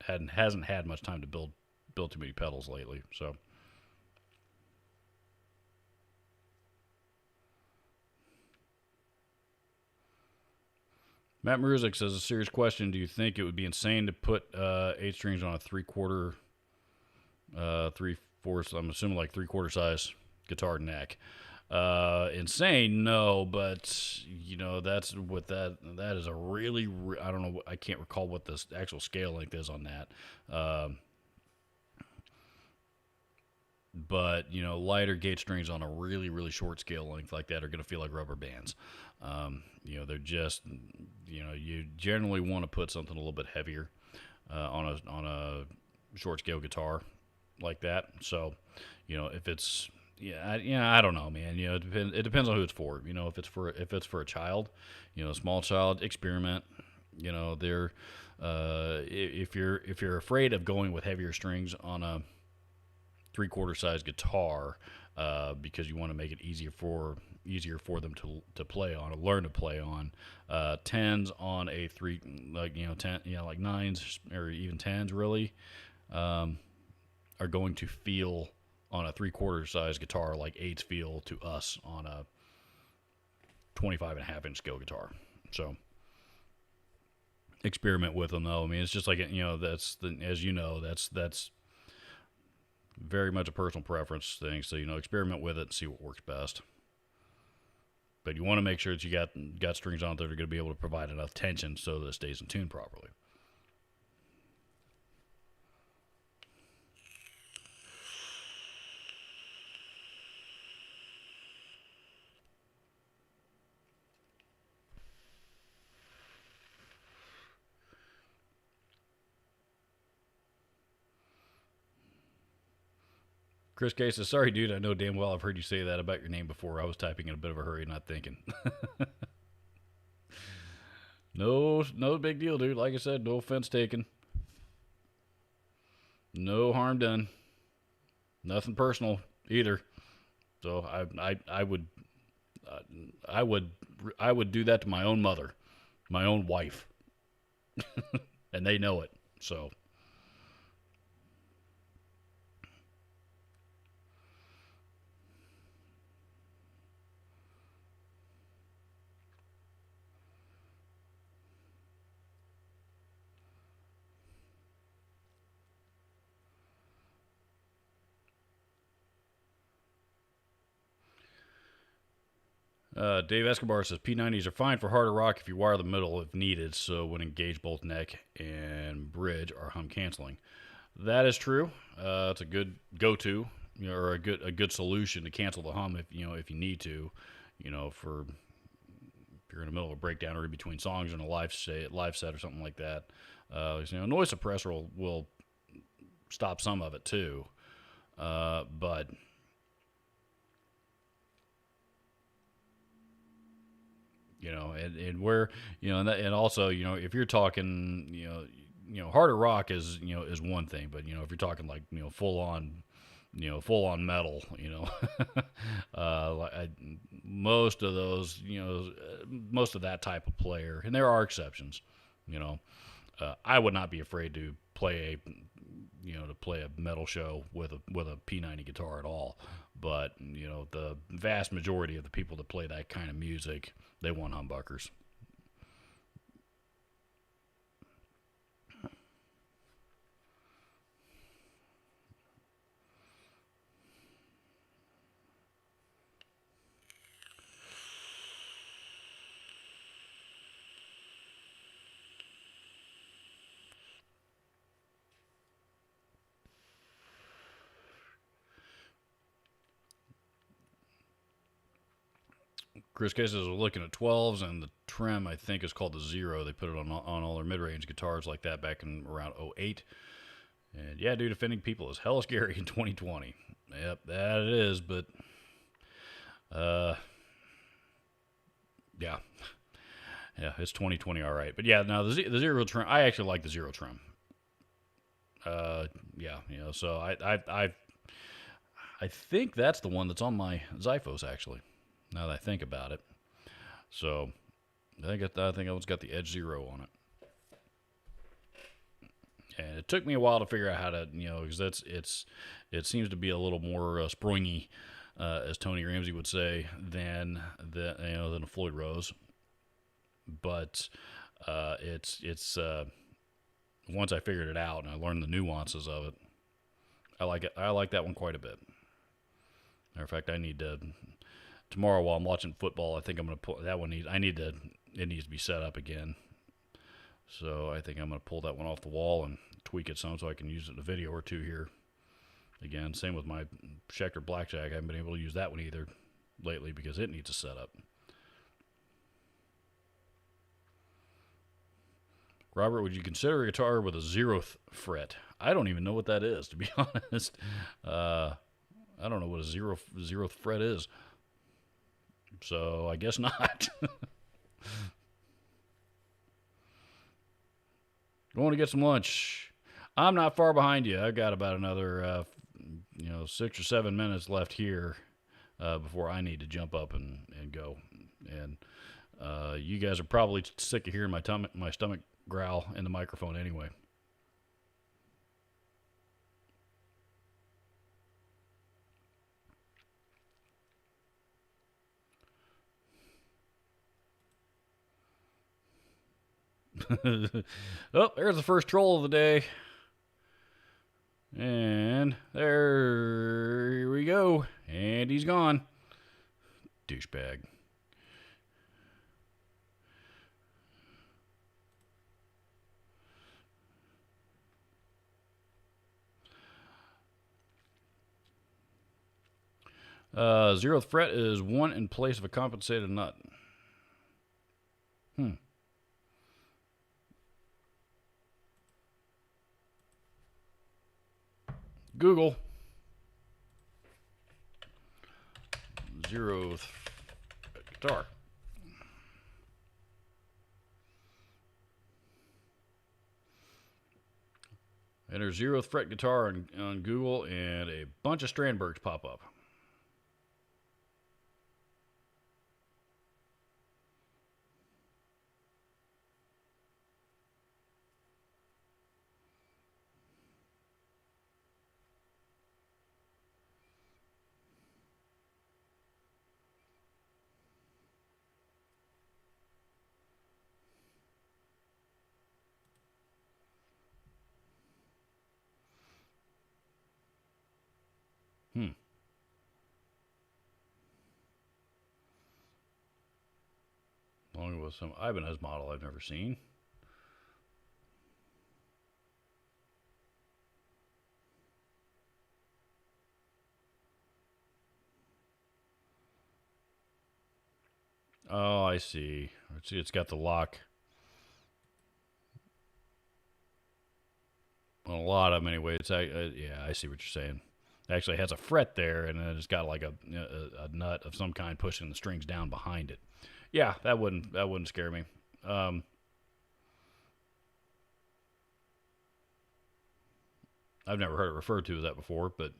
hasn't had much time to build too many pedals lately. So. Matt Maruzik says, a serious question. Do you think it would be insane to put 8 strings on a 3/4, 3/4, I'm assuming like 3/4 size guitar neck? Insane, no, but that's what that is a really, I don't know, I can't recall what the actual scale length is on that. But lighter gauge strings on a really, really short scale length like that are going to feel like rubber bands. They're just, you generally want to put something a little bit heavier on a short scale guitar like that. So, if it's I don't know, man. It depends on who it's for. If it's for a child, a small child, experiment. They're if you're afraid of going with heavier strings on a 3/4 size guitar because you want to make it easier for them to play on or learn to play on, 10s on a 3 like 10 like 9s or even 10s really are going to feel on a 3/4 size guitar like 8s feel to us on a 25.5 inch scale guitar. So experiment with them though. I mean, it's just like that's that's very much a personal preference thing. So experiment with it and see what works best. But you want to make sure that you got strings on it that are going to be able to provide enough tension so that it stays in tune properly. Chris K says, sorry, dude, I know damn well I've heard you say that about your name before. I was typing in a bit of a hurry, not thinking. No, no big deal, dude. Like I said, no offense taken. No harm done. Nothing personal either. So I would, uh, I would, I would do that to my own mother, my own wife, and they know it. So, Dave Escobar says P90s are fine for harder rock if you wire the middle if needed. So when engaged, both neck and bridge are hum canceling. That is true. It's a good go-to, or a good solution to cancel the hum if you need to, for if you're in the middle of a breakdown or in between songs in a live set or something like that. Noise suppressor will stop some of it too, but and where and also if you're talking harder rock is one thing, but if you're talking like full on metal, most of those most of that type of player, and there are exceptions, you know I would not be afraid to play a metal show with a P90 guitar at all. But the vast majority of the people that play that kind of music, they want humbuckers. Chris Case is looking at 12s, and the trim I think is called the Zero. They put it on all their mid-range guitars like that back in around '08. And yeah, dude, offending people is hella scary in 2020. Yep, that it is. But uh, yeah, yeah, it's 2020, all right. But yeah, now the Zero trim, I actually like the Zero trim. Yeah, so I think that's the one that's on my Zyphos actually. Now that I think about it, so I think I was got the Edge Zero on it, and it took me a while to figure out how to because it seems to be a little more springy, as Tony Ramsey would say, than a Floyd Rose, but it's once I figured it out and I learned the nuances of it, I like it. I like that one quite a bit. Matter of fact, I need to tomorrow while I'm watching football. I think I'm going to pull that one. It needs to be set up again. So I think I'm going to pull that one off the wall and tweak it some so I can use it in a video or two here. Again, same with my Schecter Blackjack. I haven't been able to use that one either lately because it needs a setup. Robert, would you consider a guitar with a 0th fret? I don't even know what that is, to be honest. I don't know what a zeroth fret is. So I guess not. Going to get some lunch. I'm not far behind you. I've got about another 6 or 7 minutes left here before I need to jump up and go. And you guys are probably sick of hearing my stomach growl in the microphone anyway. Oh, there's the first troll of the day. And there we go. And he's gone. Douchebag. Zeroth fret is one in place of a compensated nut. Google. Zeroth guitar. Enter 0th fret guitar on Google, and a bunch of Strandbergs pop up. Along with some Ibanez model I've never seen. Oh, I see. It's got the lock. Well, a lot of them anyway. Yeah, I see what you're saying. It actually has a fret there, and then it's got like a nut of some kind pushing the strings down behind it. Yeah, that wouldn't scare me. I've never heard it referred to as that before, but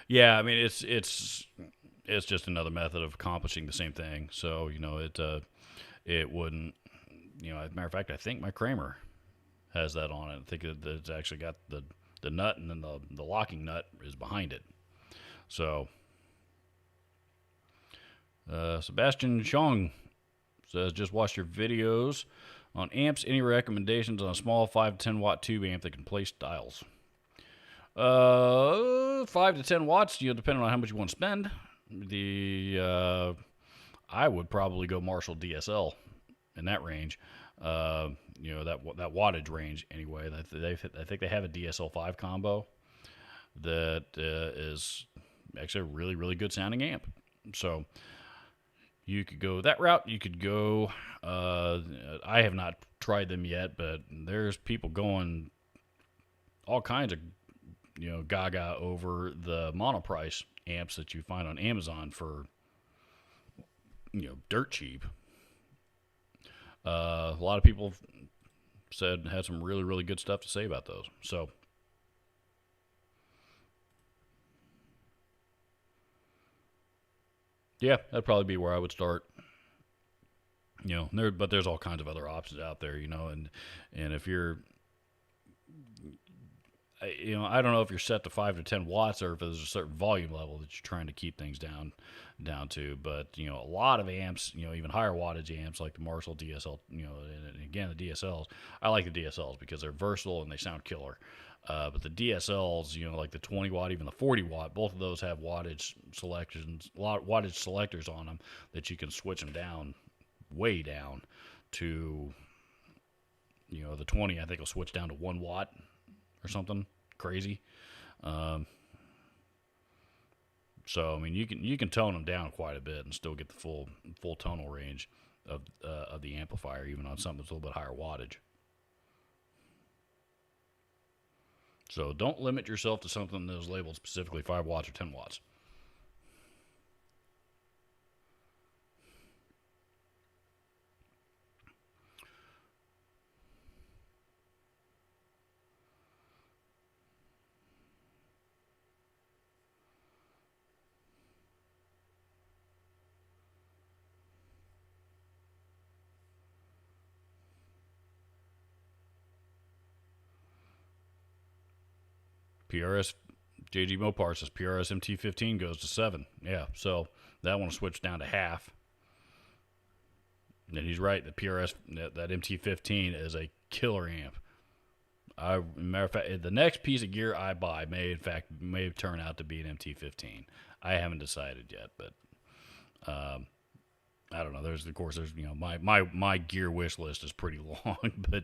yeah, I mean it's just another method of accomplishing the same thing. So it wouldn't, as a matter of fact, I think my Kramer has that on it. I think it's actually got the nut, and then the locking nut is behind it. So Sebastian Chong says, just watched your videos on amps. Any recommendations on a small 5 to 10 watt tube amp that can play styles? 5 to 10 watts, depending on how much you want to spend. I would probably go Marshall DSL in that range. That wattage range anyway. I think they have a DSL5 combo that is actually a really, really good sounding amp. So you could go that route. You could go. I have not tried them yet, but there's people going all kinds of gaga over the monoprice amps that you find on Amazon for dirt cheap. A lot of people had some really, really good stuff to say about those. So yeah, that'd probably be where I would start. But there's all kinds of other options out there, and if you're, I don't know if you're set to 5 to 10 watts or if there's a certain volume level that you're trying to keep things down to. But, a lot of amps, even higher wattage amps like the Marshall DSL, and again, the DSLs, I like the DSLs because they're versatile and they sound killer. But the DSLs, like the 20 watt, even the 40 watt, both of those have wattage selectors on them that you can switch them down, way down to, the 20, I think will switch down to 1 watt or something crazy. So I mean, you can tone them down quite a bit and still get the full tonal range of the amplifier, even on something that's a little bit higher wattage. So don't limit yourself to something that is labeled specifically 5 watts or 10 watts. PRS JG Mopar says PRS MT15 goes to 7. Yeah, so that one will switch down to half. And he's right. The PRS, that MT15 is a killer amp. Matter of fact, the next piece of gear I buy may turn out to be an MT15. I haven't decided yet, but I don't know. There's my gear wish list is pretty long, but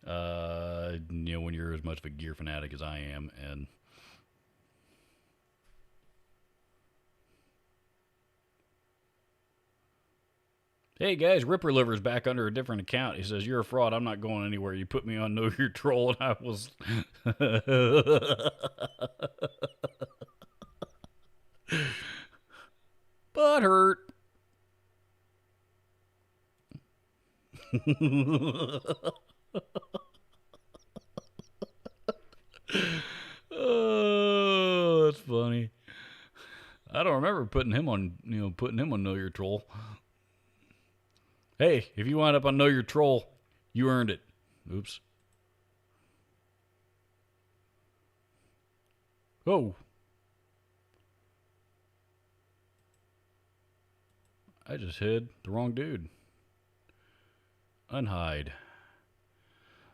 when you're as much of a gear fanatic as I am, and hey guys, Ripper Liver's back under a different account. He says, "You're a fraud. I'm not going anywhere. You put me on Know Your Troll," and I was butt hurt. putting him on, Know Your Troll. Hey, if you wind up on Know Your Troll, you earned it. Oops. Oh. I just hid the wrong dude. Unhide.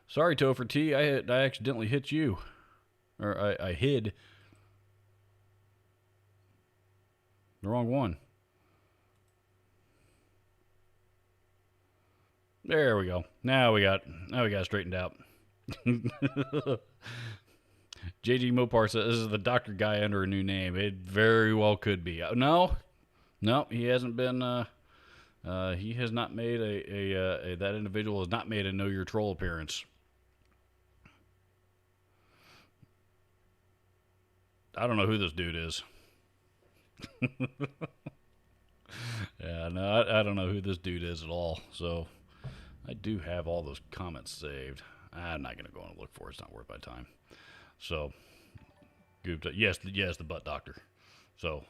Sorry, Topher T. I accidentally hit you. Or I hid the wrong one. There we go. Now we got it straightened out. JG Mopar says this is the doctor guy under a new name. It very well could be. No, he hasn't been. He has not made that individual has not made a Know Your Troll appearance. I don't know who this dude is. Yeah, no, I don't know who this dude is at all. So I do have all those comments saved. I'm not going to go and look for it. It's not worth my time. So, yes, the butt doctor. So,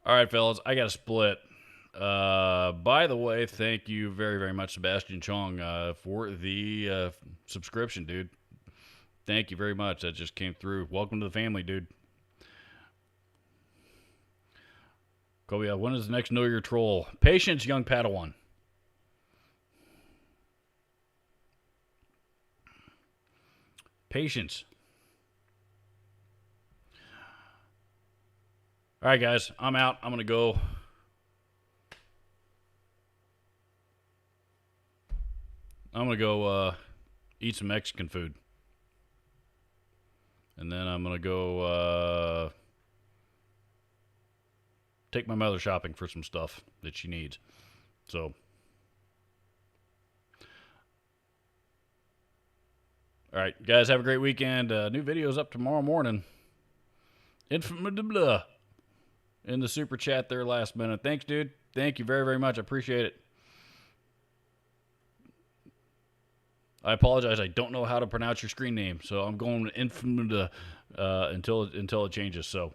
all right, fellas, I got to split. By the way, thank you very, very much, Sebastian Chong, for the subscription, dude. Thank you very much. That just came through. Welcome to the family, dude. Kobe, when is the next Know Your Troll? Patience, young Padawan. Patience. All right, guys, I'm out. I'm going to go. Eat some Mexican food. And then I'm going to go take my mother shopping for some stuff that she needs. So, all right, guys, have a great weekend. New videos up tomorrow morning. Infamous in the super chat there last minute. Thanks, dude. Thank you very, very much. I appreciate it. I apologize. I don't know how to pronounce your screen name, so I'm going infamous until it changes. So,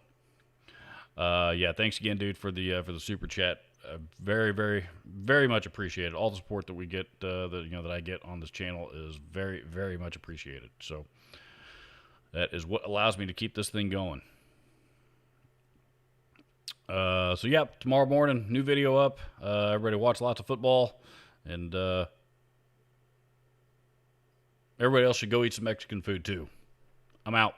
yeah, thanks again, dude, for the super chat. Very, very, very much appreciated. All the support that we get, that I get on this channel is very, very much appreciated. So that is what allows me to keep this thing going. So yeah, tomorrow morning, new video up. Everybody watch lots of football, and everybody else should go eat some Mexican food too. I'm out.